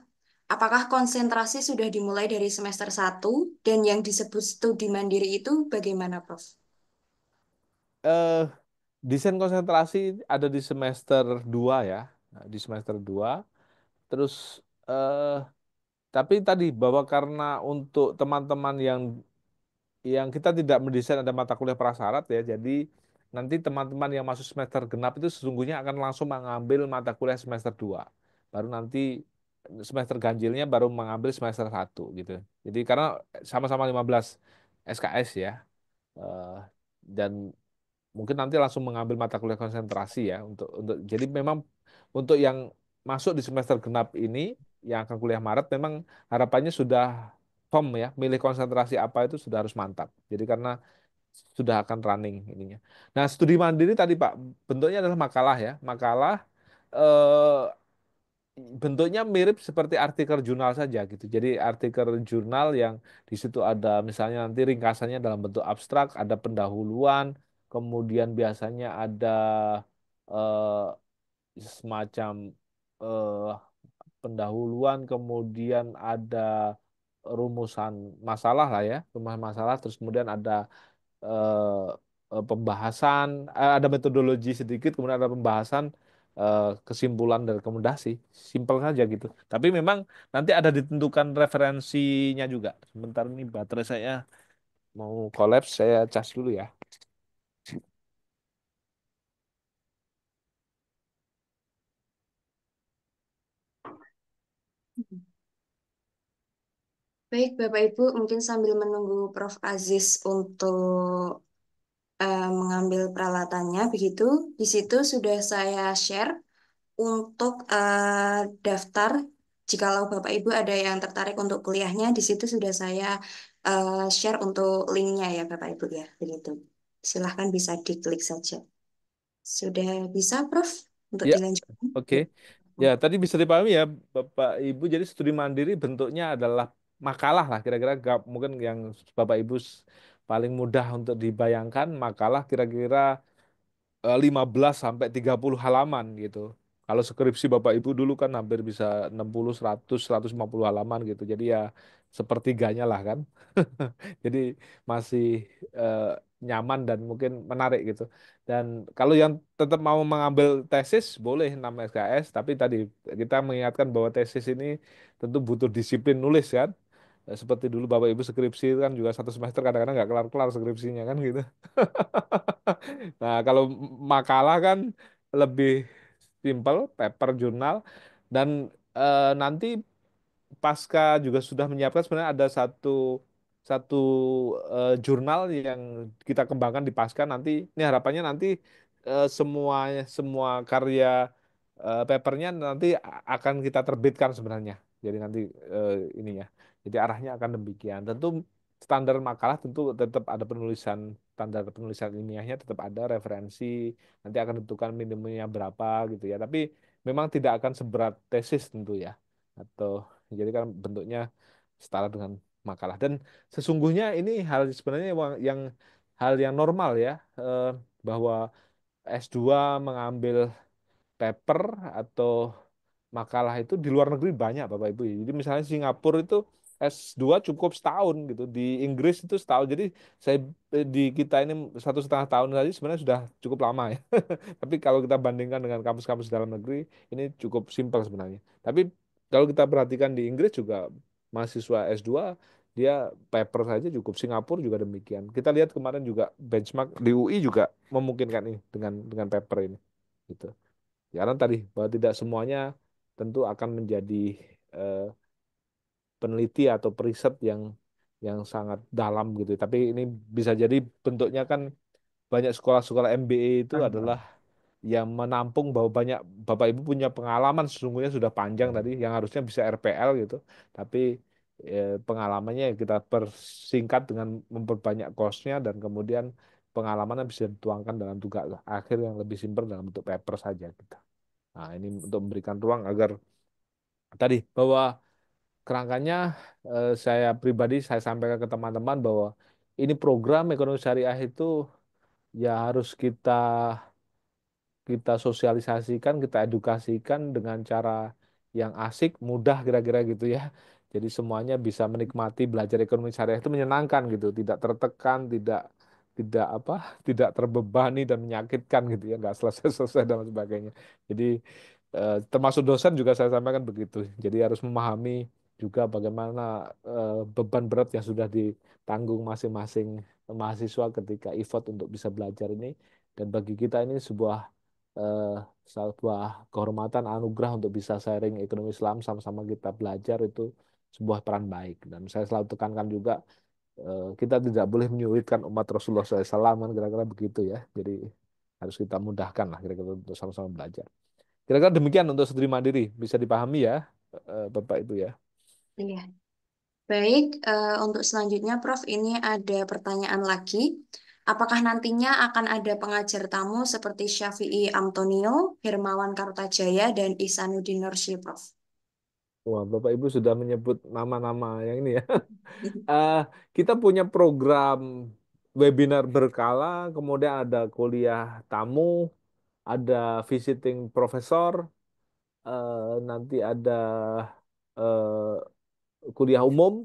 [SPEAKER 1] Apakah konsentrasi sudah dimulai dari semester 1 dan yang disebut studi mandiri itu bagaimana, Prof?
[SPEAKER 3] Eh, Desain konsentrasi ada di semester 2 ya. Nah, di semester 2. Terus eh, tapi tadi bahwa karena untuk teman-teman yang kita tidak mendesain ada mata kuliah prasyarat ya, jadi nanti teman-teman yang masuk semester genap itu sesungguhnya akan langsung mengambil mata kuliah semester 2. Baru nanti semester ganjilnya baru mengambil semester 1 gitu. Jadi karena sama-sama 15 SKS ya. eh, dan mungkin nanti langsung mengambil mata kuliah konsentrasi ya untuk jadi memang untuk yang masuk di semester genap ini yang akan kuliah Maret memang harapannya sudah firm ya milih konsentrasi apa itu sudah harus mantap jadi karena sudah akan running ininya. Nah studi mandiri tadi Pak bentuknya adalah makalah ya makalah eh, bentuknya mirip seperti artikel jurnal saja gitu. Jadi artikel jurnal yang di situ ada misalnya nanti ringkasannya dalam bentuk abstrak, ada pendahuluan, kemudian biasanya ada semacam eh, pendahuluan, kemudian ada rumusan masalah lah ya, rumusan masalah, terus kemudian ada eh, pembahasan, ada metodologi sedikit, kemudian ada pembahasan, kesimpulan dan rekomendasi. Simpel saja gitu. Tapi memang nanti ada ditentukan referensinya juga. Sebentar ini baterai saya mau kolaps, saya cas dulu ya.
[SPEAKER 1] Baik, Bapak Ibu, mungkin sambil menunggu Prof. Aziz untuk mengambil peralatannya, begitu. Di situ sudah saya share untuk daftar. Jikalau Bapak Ibu ada yang tertarik untuk kuliahnya, di situ sudah saya share untuk linknya ya, Bapak Ibu ya, begitu. Silahkan bisa diklik saja. Sudah bisa, Prof, untuk
[SPEAKER 3] Ya,
[SPEAKER 1] dilanjutkan?
[SPEAKER 3] oke. Ya, tadi bisa dipahami ya, Bapak Ibu. Jadi studi mandiri bentuknya adalah makalah lah, kira-kira mungkin yang Bapak Ibu paling mudah untuk dibayangkan makalah kira-kira 15 sampai 30 halaman gitu. Kalau skripsi Bapak Ibu dulu kan hampir bisa 60, 100, 150 halaman gitu. Jadi ya sepertiganya lah kan. Jadi masih eh, nyaman dan mungkin menarik gitu. Dan kalau yang tetap mau mengambil tesis boleh 6 SKS, tapi tadi kita mengingatkan bahwa tesis ini tentu butuh disiplin nulis kan. Seperti dulu Bapak Ibu skripsi itu kan juga satu semester kadang-kadang nggak kelar-kelar skripsinya kan gitu. Nah, kalau makalah kan lebih simple, paper jurnal dan nanti Pasca juga sudah menyiapkan sebenarnya ada satu satu jurnal yang kita kembangkan di Pasca nanti ini harapannya nanti semua semua karya papernya nanti akan kita terbitkan sebenarnya. Jadi nanti ininya. Jadi arahnya akan demikian. Tentu standar makalah tentu tetap ada penulisan standar penulisan ilmiahnya tetap ada referensi nanti akan ditentukan minimumnya berapa gitu ya. Tapi memang tidak akan seberat tesis tentu ya atau jadi kan bentuknya setara dengan makalah. Dan sesungguhnya ini hal sebenarnya yang hal yang normal ya, bahwa S2 mengambil paper atau makalah itu di luar negeri banyak Bapak Ibu. Jadi misalnya Singapura itu S2 cukup setahun gitu, di Inggris itu setahun. Jadi saya di kita ini 1,5 tahun tadi sebenarnya sudah cukup lama ya. Tapi kalau kita bandingkan dengan kampus-kampus dalam negeri, ini cukup simpel sebenarnya. Tapi kalau kita perhatikan di Inggris juga mahasiswa S2 dia paper saja cukup, Singapura juga demikian. Kita lihat kemarin juga benchmark di UI juga memungkinkan ini dengan paper ini gitu. Ya, karena tadi bahwa tidak semuanya tentu akan menjadi eh, peneliti atau periset yang sangat dalam gitu. Tapi ini bisa jadi bentuknya kan banyak sekolah-sekolah MBA itu adalah yang menampung bahwa banyak Bapak Ibu punya pengalaman sesungguhnya sudah panjang tadi yang harusnya bisa RPL gitu. Tapi pengalamannya kita persingkat dengan memperbanyak course-nya dan kemudian pengalamannya bisa dituangkan dalam tugas akhir yang lebih simpel dalam bentuk paper saja gitu. Nah, ini untuk memberikan ruang agar tadi bahwa kerangkanya saya pribadi saya sampaikan ke teman-teman bahwa ini program ekonomi syariah itu ya harus kita kita sosialisasikan, kita edukasikan dengan cara yang asik, mudah kira-kira gitu ya. Jadi semuanya bisa menikmati belajar ekonomi syariah itu menyenangkan gitu, tidak tertekan, tidak apa, tidak terbebani dan menyakitkan gitu ya, nggak selesai-selesai dan sebagainya. Jadi termasuk dosen juga saya sampaikan begitu. Jadi harus memahami juga bagaimana beban berat yang sudah ditanggung masing-masing mahasiswa ketika effort untuk bisa belajar ini. Dan bagi kita ini eh, sebuah kehormatan anugerah untuk bisa sharing ekonomi Islam sama-sama kita belajar itu sebuah peran baik. Dan saya selalu tekankan juga kita tidak boleh menyulitkan umat Rasulullah SAW kan kira-kira begitu ya. Jadi harus kita mudahkan lah kira-kira untuk sama-sama belajar. Kira-kira demikian untuk studi mandiri bisa dipahami ya Bapak Ibu ya.
[SPEAKER 1] Iya. Baik, untuk selanjutnya Prof, ini ada pertanyaan lagi. Apakah nantinya akan ada pengajar tamu seperti Syafi'i Antonio, Hermawan Kartajaya, dan Ihsanuddin Nursi, Prof?
[SPEAKER 3] Wah, Bapak Ibu sudah menyebut nama-nama yang ini ya. Eh, kita punya program webinar berkala, kemudian ada kuliah tamu, ada visiting profesor, nanti ada kuliah umum,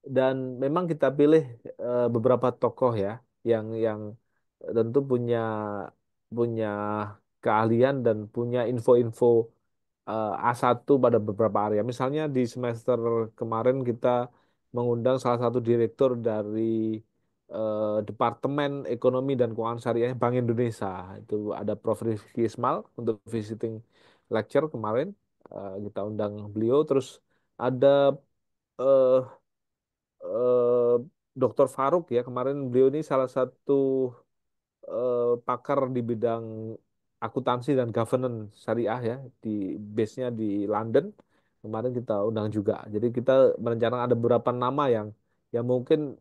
[SPEAKER 3] dan memang kita pilih beberapa tokoh ya yang tentu punya punya keahlian dan punya info-info A1 pada beberapa area. Misalnya di semester kemarin kita mengundang salah satu direktur dari Departemen Ekonomi dan Keuangan Syariah Bank Indonesia. Itu ada Prof. Rifki Ismail untuk visiting lecture kemarin. Kita undang beliau. Terus ada eh, eh, Dr. Faruk ya, kemarin beliau ini salah satu pakar di bidang akuntansi dan governance syariah ya, di base-nya di London. Kemarin kita undang juga. Jadi kita merencanakan ada beberapa nama yang mungkin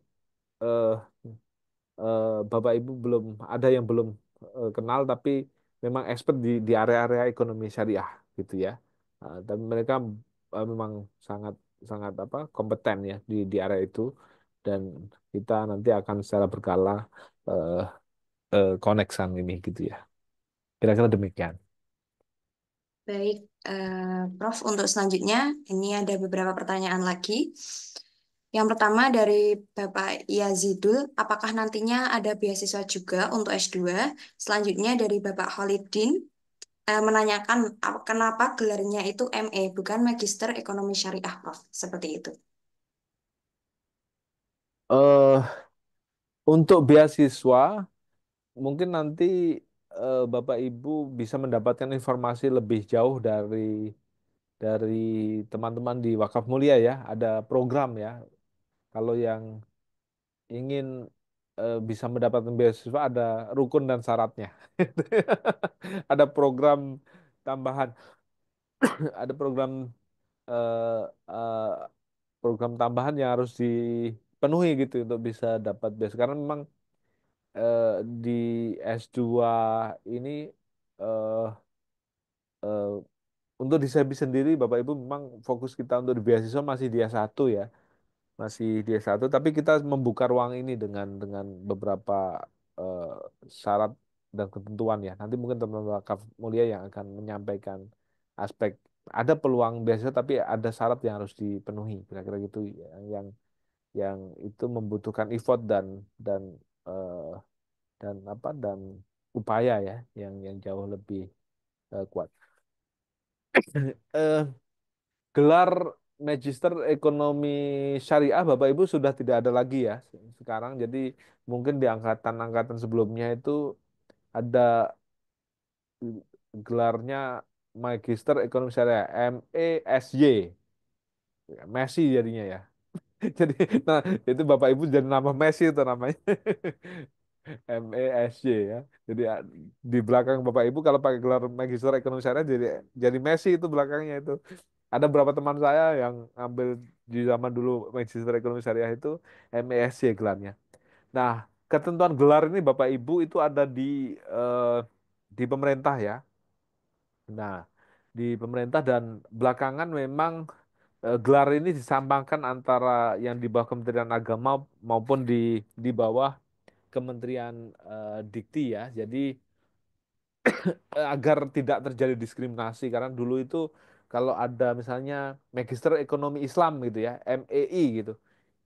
[SPEAKER 3] eh, Bapak Ibu belum ada yang belum kenal tapi memang expert di area-area ekonomi syariah gitu ya. Dan mereka memang sangat sangat apa kompeten ya di area itu dan kita nanti akan secara berkala eh, koneksan ini gitu ya. Kira-kira demikian.
[SPEAKER 1] Baik, Prof, untuk selanjutnya, ini ada beberapa pertanyaan lagi. Yang pertama dari Bapak Yazidul, apakah nantinya ada beasiswa juga untuk S2? Selanjutnya dari Bapak Holidin, menanyakan kenapa gelarnya itu ME, bukan Magister Ekonomi Syariah, Prof. Seperti itu.
[SPEAKER 3] eh untuk beasiswa mungkin nanti Bapak Ibu bisa mendapatkan informasi lebih jauh dari teman-teman di Wakaf Mulia ya. Ada program ya. Kalau yang ingin bisa mendapatkan beasiswa ada rukun dan syaratnya. Ada program tambahan, ada eh, eh, program tambahan yang harus dipenuhi gitu untuk bisa dapat beasiswa. Karena memang eh, di S2 ini eh, eh, untuk di SEBI sendiri Bapak Ibu memang fokus kita untuk di beasiswa masih di S1 ya. masih di S1, tapi kita membuka ruang ini dengan beberapa eh, syarat dan ketentuan ya. Nanti mungkin teman-teman wakaf mulia yang akan menyampaikan aspek ada peluang biasa tapi ada syarat yang harus dipenuhi kira-kira gitu yang itu membutuhkan effort dan eh, dan upaya ya yang jauh lebih kuat. Eh, Gelar Magister Ekonomi Syariah Bapak Ibu sudah tidak ada lagi ya sekarang. Jadi mungkin di angkatan-angkatan sebelumnya itu ada gelarnya Magister Ekonomi Syariah MESY. Ya, Messi jadinya ya. Jadi nah itu Bapak Ibu jadi nama Messi itu namanya. MESY ya. Jadi di belakang Bapak Ibu kalau pakai gelar Magister Ekonomi Syariah jadi Messi itu belakangnya itu. Ada beberapa teman saya yang ambil di zaman dulu Magister Ekonomi Syariah itu MESY gelarnya. Nah, ketentuan gelar ini Bapak Ibu itu ada di pemerintah ya. Nah, di pemerintah dan belakangan memang gelar ini disambangkan antara yang di bawah Kementerian Agama maupun di bawah Kementerian Dikti ya. Jadi agar tidak terjadi diskriminasi karena dulu itu kalau ada misalnya Magister Ekonomi Islam gitu ya, MEI gitu.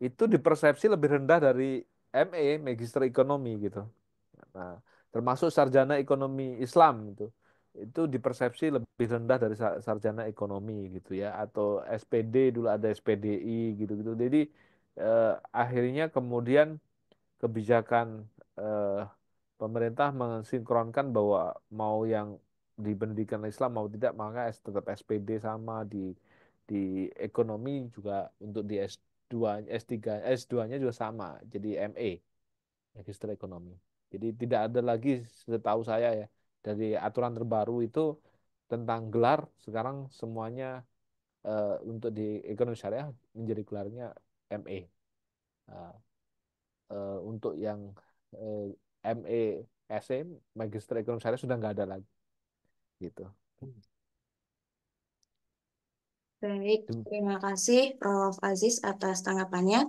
[SPEAKER 3] Itu dipersepsi lebih rendah dari ME, Magister Ekonomi gitu. Nah, termasuk sarjana ekonomi Islam itu. Itu dipersepsi lebih rendah dari sarjana ekonomi gitu ya atau SPD dulu ada SPDI gitu-gitu. Jadi akhirnya kemudian kebijakan eh, pemerintah mensinkronkan bahwa mau yang di pendidikan Islam mau tidak maka tetap SPD sama di ekonomi juga untuk di S2 S3 S2-nya juga sama jadi ME Magister Ekonomi. Jadi tidak ada lagi setahu saya ya dari aturan terbaru itu tentang gelar sekarang semuanya untuk di ekonomi syariah menjadi gelarnya ME. Nah, untuk yang eh, ME SM Magister Ekonomi Syariah sudah nggak ada lagi gitu.
[SPEAKER 1] Baik, terima kasih Prof. Aziz atas tanggapannya.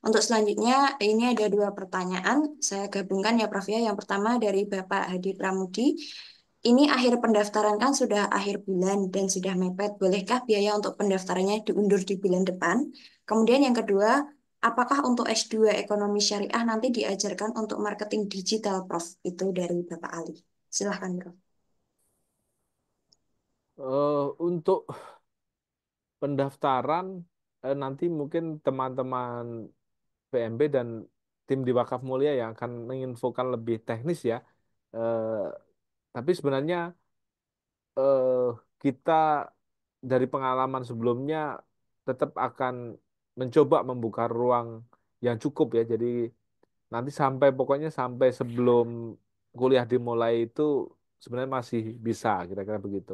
[SPEAKER 1] Untuk selanjutnya, ini ada dua pertanyaan. Saya gabungkan ya Prof ya. Yang pertama dari Bapak Hadi Pramudi. Ini akhir pendaftaran kan sudah akhir bulan dan sudah mepet. Bolehkah biaya untuk pendaftarannya diundur di bulan depan? Kemudian yang kedua, apakah untuk S2 Ekonomi Syariah nanti diajarkan untuk marketing digital, Prof? Itu dari Bapak Ali. Silahkan, Prof.
[SPEAKER 3] Untuk pendaftaran nanti mungkin teman-teman PMB dan tim di Wakaf Mulia yang akan menginfokan lebih teknis ya. Eh, tapi sebenarnya eh, kita dari pengalaman sebelumnya tetap akan mencoba membuka ruang yang cukup ya. Jadi nanti sampai pokoknya sampai sebelum kuliah dimulai itu sebenarnya masih bisa kira-kira begitu.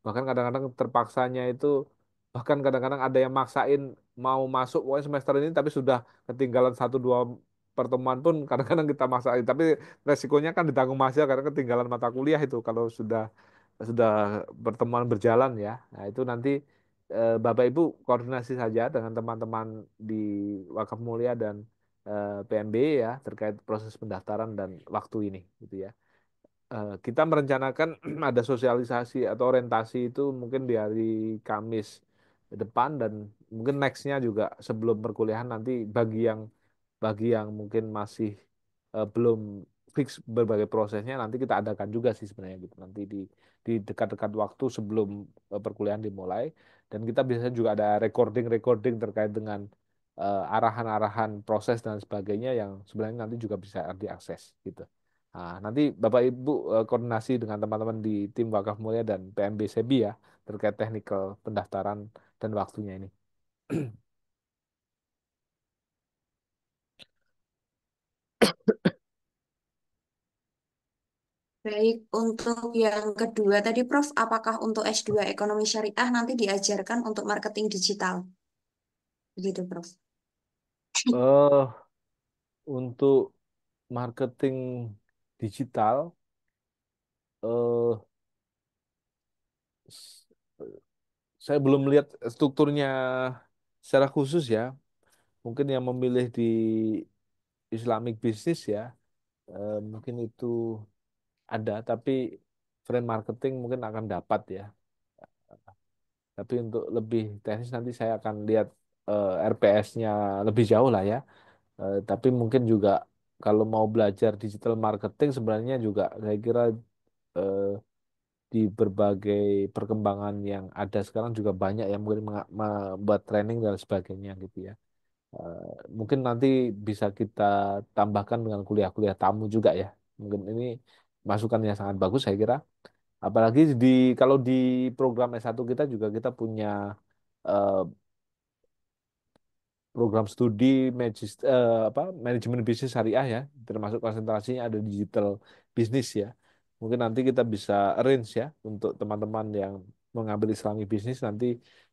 [SPEAKER 3] Bahkan kadang-kadang terpaksanya itu bahkan kadang-kadang ada yang maksain mau masuk pokoknya semester ini tapi sudah ketinggalan satu dua pertemuan pun kadang-kadang kita maksain. Tapi resikonya kan ditanggung mahasiswa karena ketinggalan mata kuliah itu kalau sudah pertemuan berjalan ya. Nah, itu nanti Bapak Ibu koordinasi saja dengan teman-teman di Wakaf Mulia dan PMB ya terkait proses pendaftaran dan waktu ini gitu ya. Kita merencanakan ada sosialisasi atau orientasi itu mungkin di hari Kamis depan dan mungkin nextnya juga sebelum perkuliahan nanti bagi yang mungkin masih belum fix berbagai prosesnya nanti kita adakan juga sih sebenarnya gitu nanti di dekat-dekat waktu sebelum perkuliahan dimulai dan kita biasanya juga ada recording terkait dengan arahan-arahan proses dan sebagainya yang sebenarnya nanti juga bisa diakses gitu. Nah, nanti Bapak Ibu koordinasi dengan teman-teman di tim Wakaf Mulia dan PMB Sebi ya terkait teknikal pendaftaran dan waktunya ini.
[SPEAKER 1] Baik, untuk yang kedua tadi Prof, apakah untuk S2 Ekonomi Syariah nanti diajarkan untuk marketing digital? Begitu, Prof.
[SPEAKER 3] eh untuk marketing digital, eh s- saya belum lihat strukturnya secara khusus ya. mungkin yang memilih di Islamic business ya, mungkin itu ada, tapi friend marketing mungkin akan dapat ya. Tapi untuk lebih teknis nanti saya akan lihat RPS-nya lebih jauh lah ya. Tapi mungkin juga kalau mau belajar digital marketing sebenarnya juga saya kira eh, di berbagai perkembangan yang ada sekarang juga banyak yang mungkin membuat training dan sebagainya gitu ya. Eh, Mungkin nanti bisa kita tambahkan dengan kuliah-kuliah tamu juga ya. Mungkin ini masukan yang sangat bagus saya kira. Apalagi kalau di program S1 kita juga kita punya eh, program studi manajemen bisnis syariah ya, termasuk konsentrasinya ada digital bisnis ya. Mungkin nanti kita bisa arrange ya untuk teman-teman yang mengambil Islami bisnis nanti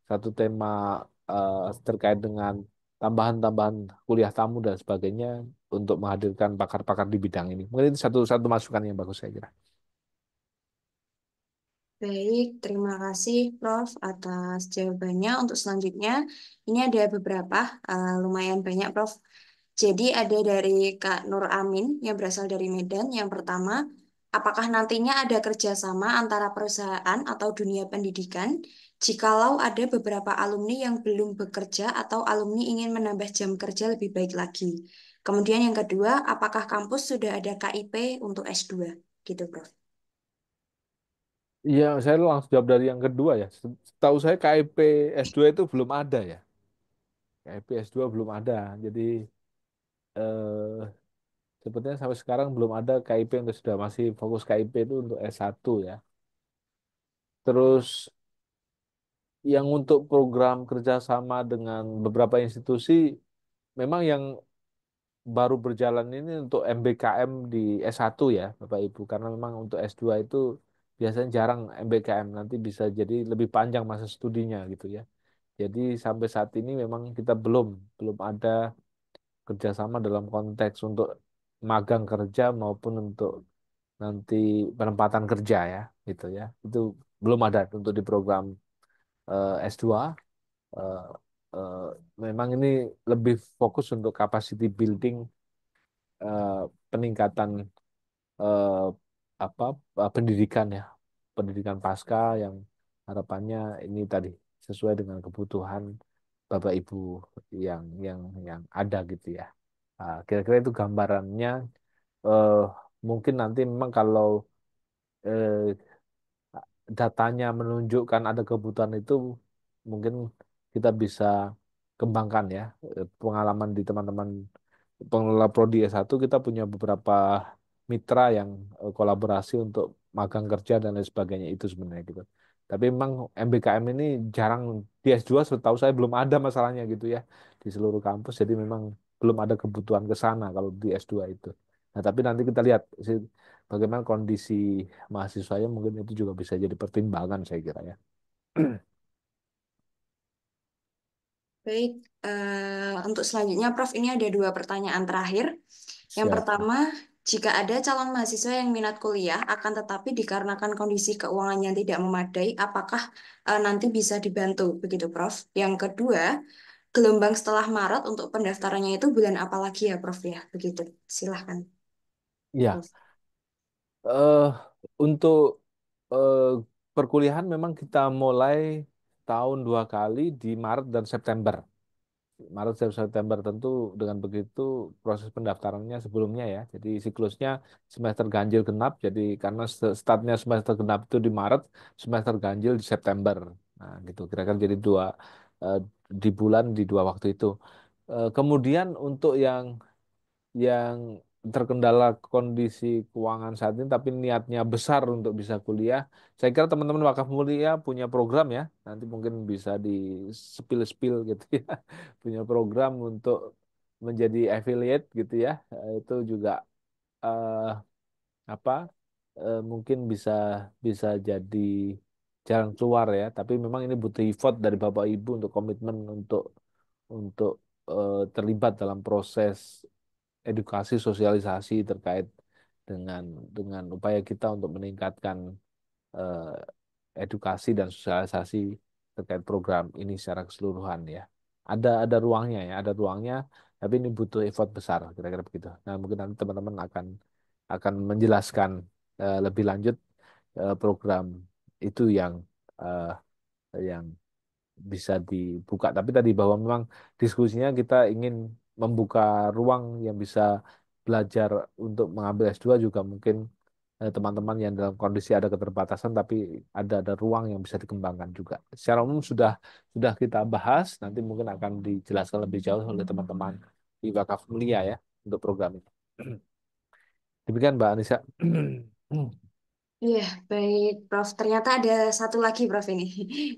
[SPEAKER 3] satu tema terkait dengan tambahan-tambahan kuliah tamu dan sebagainya untuk menghadirkan pakar-pakar di bidang ini. Mungkin itu satu satu masukan yang bagus saya kira.
[SPEAKER 1] Baik, terima kasih Prof atas jawabannya. Untuk selanjutnya, ini ada beberapa, lumayan banyak Prof. Jadi ada dari Kak Nur Amin yang berasal dari Medan. Yang pertama, apakah nantinya ada kerjasama antara perusahaan atau dunia pendidikan jikalau ada beberapa alumni yang belum bekerja atau alumni ingin menambah jam kerja lebih baik lagi? Kemudian yang kedua, apakah kampus sudah ada KIP untuk S2? Gitu, Prof.
[SPEAKER 3] Iya, saya langsung jawab dari yang kedua ya. Setahu saya KIP S2 itu belum ada ya. KIP S2 belum ada. Jadi eh, sebetulnya sampai sekarang belum ada KIP untuk sudah masih fokus KIP itu untuk S1 ya. Terus yang untuk program kerjasama dengan beberapa institusi, memang yang baru berjalan ini untuk MBKM di S1 ya, Bapak Ibu. Karena memang untuk S2 itu biasanya jarang MBKM, nanti bisa jadi lebih panjang masa studinya gitu ya. Jadi sampai saat ini memang kita belum ada kerjasama dalam konteks untuk magang kerja maupun untuk nanti penempatan kerja ya gitu ya, itu belum ada untuk di program S2. Eh, eh, Memang ini lebih fokus untuk capacity building, eh, peningkatan eh, apa pendidikan ya, pendidikan pasca yang harapannya ini tadi sesuai dengan kebutuhan Bapak Ibu yang ada gitu ya. Kira-kira itu gambarannya. eh, Mungkin nanti memang kalau eh, datanya menunjukkan ada kebutuhan itu, mungkin kita bisa kembangkan ya. Pengalaman di teman-teman pengelola prodi S1 kita punya beberapa mitra yang kolaborasi untuk magang kerja dan lain sebagainya itu sebenarnya gitu. Tapi memang MBKM ini jarang di S2 setahu saya belum ada masalahnya gitu ya di seluruh kampus. Jadi memang belum ada kebutuhan ke sana kalau di S2 itu. Nah, tapi nanti kita lihat bagaimana kondisi mahasiswanya, mungkin itu juga bisa jadi pertimbangan saya kira ya.
[SPEAKER 1] Baik, untuk selanjutnya, Prof, ini ada dua pertanyaan terakhir. Yang
[SPEAKER 3] Siap.
[SPEAKER 1] pertama, jika ada calon mahasiswa yang minat kuliah, akan tetapi dikarenakan kondisi keuangan yang tidak memadai, apakah nanti bisa dibantu? Begitu, Prof. Yang kedua, gelombang setelah Maret untuk pendaftarannya itu bulan apa lagi ya, Prof ya? Begitu. Silahkan,
[SPEAKER 3] Ya,
[SPEAKER 1] Prof.
[SPEAKER 3] eh untuk eh, perkuliahan memang kita mulai tahun 2 kali di Maret dan September. Maret dan September tentu dengan begitu proses pendaftarannya sebelumnya ya. Jadi siklusnya semester ganjil genap. Jadi karena startnya semester genap itu di Maret, semester ganjil di September. Nah, gitu kira-kira jadi eh, di bulan di 2 waktu itu. Kemudian untuk yang terkendala kondisi keuangan saat ini tapi niatnya besar untuk bisa kuliah. Saya kira teman-teman wakaf mulia punya program ya. Nanti mungkin bisa di spill-spill gitu ya. Punya program untuk menjadi affiliate gitu ya. Itu juga eh, apa mungkin bisa bisa jadi jalan keluar ya. Tapi memang ini butuh effort dari Bapak Ibu untuk komitmen untuk terlibat dalam proses edukasi sosialisasi terkait dengan upaya kita untuk meningkatkan edukasi dan sosialisasi terkait program ini secara keseluruhan ya. ada ruangnya ya, ada ruangnya, tapi ini butuh effort besar kira-kira begitu. Nah, mungkin nanti teman-teman akan menjelaskan lebih lanjut program itu yang bisa dibuka. Tapi tadi bahwa memang diskusinya kita ingin membuka ruang yang bisa belajar untuk mengambil S2 juga mungkin teman-teman yang dalam kondisi ada keterbatasan tapi ada ruang yang bisa dikembangkan juga. Secara umum sudah kita bahas, nanti mungkin akan dijelaskan lebih jauh oleh teman-teman di Wakaf Mulia ya untuk program ini. Demikian Mbak Anissa.
[SPEAKER 1] Iya, baik, Prof. Ternyata ada satu lagi, Prof. Ini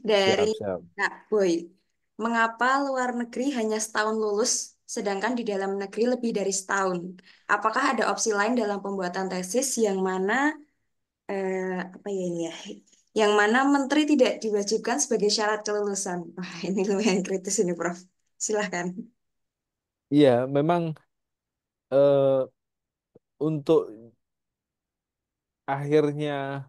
[SPEAKER 1] dari
[SPEAKER 3] Siap, siap.
[SPEAKER 1] Kak Boy. Mengapa luar negeri hanya setahun lulus, sedangkan di dalam negeri lebih dari setahun? Apakah ada opsi lain dalam pembuatan tesis yang mana apa ya ini ya? Yang mana menteri tidak diwajibkan sebagai syarat kelulusan? Wah, ini lumayan kritis ini, Prof. Silahkan.
[SPEAKER 3] Iya, memang untuk akhirnya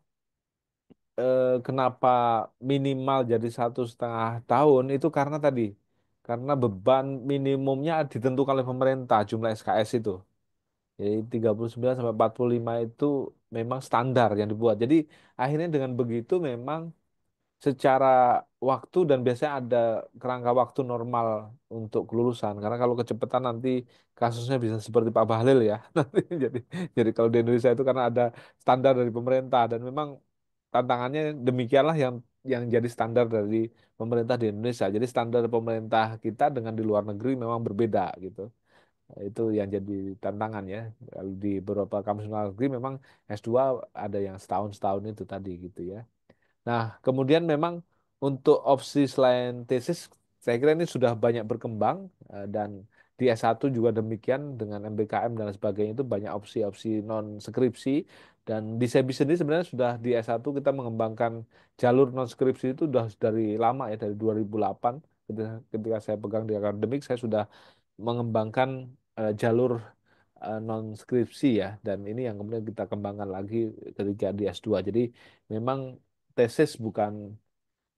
[SPEAKER 3] kenapa minimal jadi 1,5 tahun itu karena tadi karena beban minimumnya ditentukan oleh pemerintah jumlah SKS itu. Jadi 39 sampai 45 itu memang standar yang dibuat. Jadi akhirnya dengan begitu memang secara waktu dan biasanya ada kerangka waktu normal untuk kelulusan. Karena kalau kecepatan nanti kasusnya bisa seperti Pak Bahlil ya. Nanti jadi kalau di Indonesia itu karena ada standar dari pemerintah dan memang tantangannya demikianlah yang jadi standar dari pemerintah di Indonesia. Jadi standar pemerintah kita dengan di luar negeri memang berbeda gitu. Itu yang jadi tantangan ya. Kalau di beberapa kampus luar negeri memang S2 ada yang setahun-setahun itu tadi gitu ya. Nah, kemudian memang untuk opsi selain tesis, saya kira ini sudah banyak berkembang dan di S1 juga demikian dengan MBKM dan sebagainya itu banyak opsi-opsi non skripsi dan di SEBI sendiri sebenarnya sudah di S1 kita mengembangkan jalur non skripsi itu sudah dari lama ya dari 2008 ketika saya pegang di akademik saya sudah mengembangkan jalur non skripsi ya dan ini yang kemudian kita kembangkan lagi ketika di S2. Jadi memang tesis bukan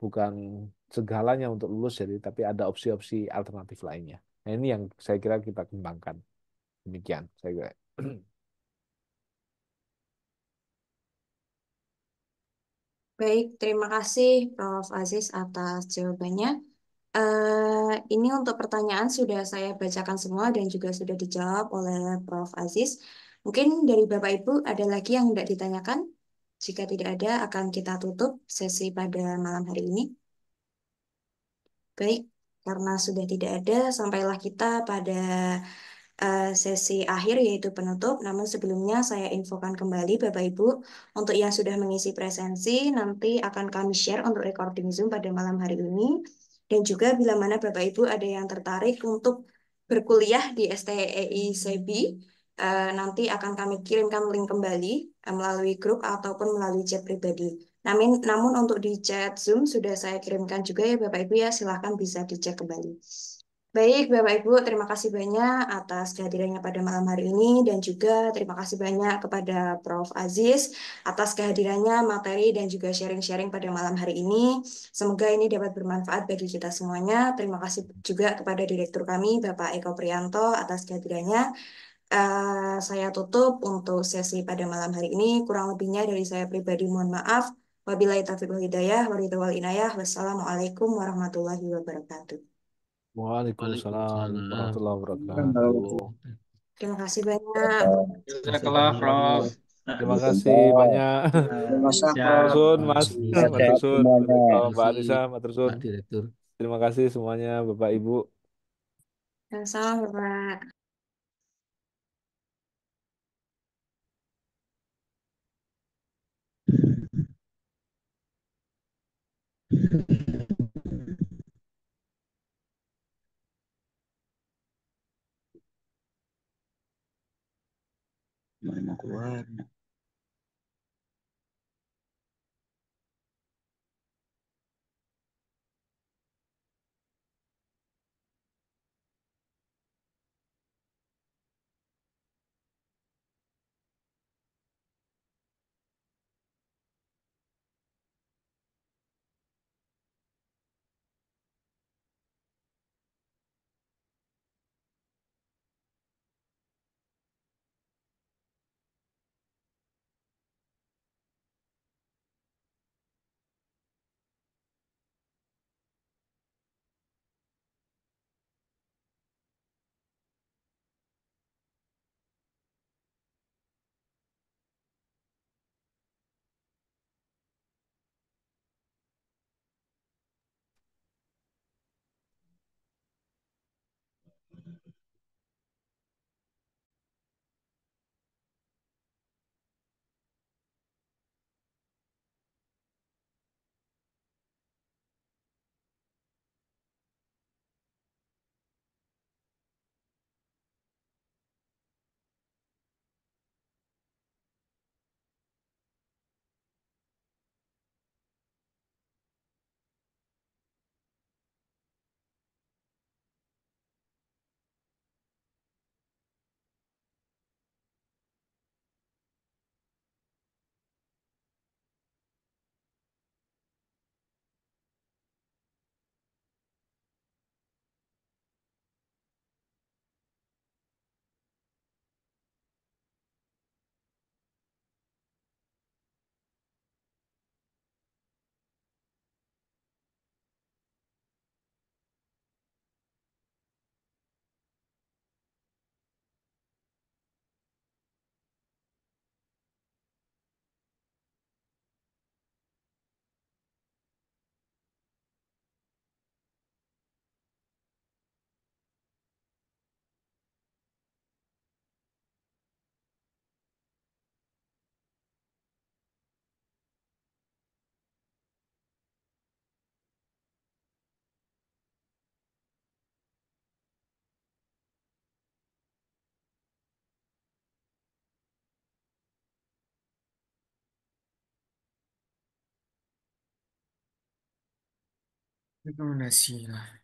[SPEAKER 3] bukan segalanya untuk lulus jadi tapi ada opsi-opsi alternatif lainnya. Nah, ini yang saya kira kita kembangkan. Demikian saya kira.
[SPEAKER 1] Baik, terima kasih Prof. Aziz atas jawabannya. Ini untuk pertanyaan sudah saya bacakan semua dan juga sudah dijawab oleh Prof. Aziz. Mungkin dari Bapak Ibu ada lagi yang tidak ditanyakan? Jika tidak ada, akan kita tutup sesi pada malam hari ini. Baik, karena sudah tidak ada, sampailah kita pada sesi akhir yaitu penutup. Namun sebelumnya saya infokan kembali Bapak Ibu untuk yang sudah mengisi presensi nanti akan kami share untuk recording Zoom pada malam hari ini. Dan juga bila mana Bapak Ibu ada yang tertarik untuk berkuliah di STEI SEBI, nanti akan kami kirimkan link kembali melalui grup ataupun melalui chat pribadi. Namun untuk di chat Zoom sudah saya kirimkan juga ya Bapak Ibu ya, silahkan bisa dicek kembali. Baik, Bapak Ibu, terima kasih banyak atas kehadirannya pada malam hari ini dan juga terima kasih banyak kepada Prof. Aziz atas kehadirannya, materi dan juga sharing-sharing pada malam hari ini. Semoga ini dapat bermanfaat bagi kita semuanya. Terima kasih juga kepada Direktur kami, Bapak Eko Priyanto, atas kehadirannya. Saya tutup untuk sesi pada malam hari ini. Kurang lebihnya dari saya pribadi mohon maaf. Wabillahi taufiq wal hidayah, wal inayah. Wassalamualaikum warahmatullahi wabarakatuh.
[SPEAKER 3] Waalaikumsalam
[SPEAKER 6] Waalaikumsalam.
[SPEAKER 3] warahmatullahi wabarakatuh.
[SPEAKER 1] Terima kasih banyak.
[SPEAKER 2] Jazakallah, Prof.
[SPEAKER 3] Terima kasih banyak.
[SPEAKER 2] Siap.
[SPEAKER 3] Matur Mas, Matur
[SPEAKER 7] Sehat semuanya.
[SPEAKER 3] Oh, Mbak
[SPEAKER 6] Kasih
[SPEAKER 3] Anissa, Matur
[SPEAKER 6] Pak Direktur.
[SPEAKER 3] Terima kasih semuanya Bapak Ibu.
[SPEAKER 1] Sama-sama, Bapak.
[SPEAKER 7] Mau keluar.
[SPEAKER 6] Rekomendasi lah.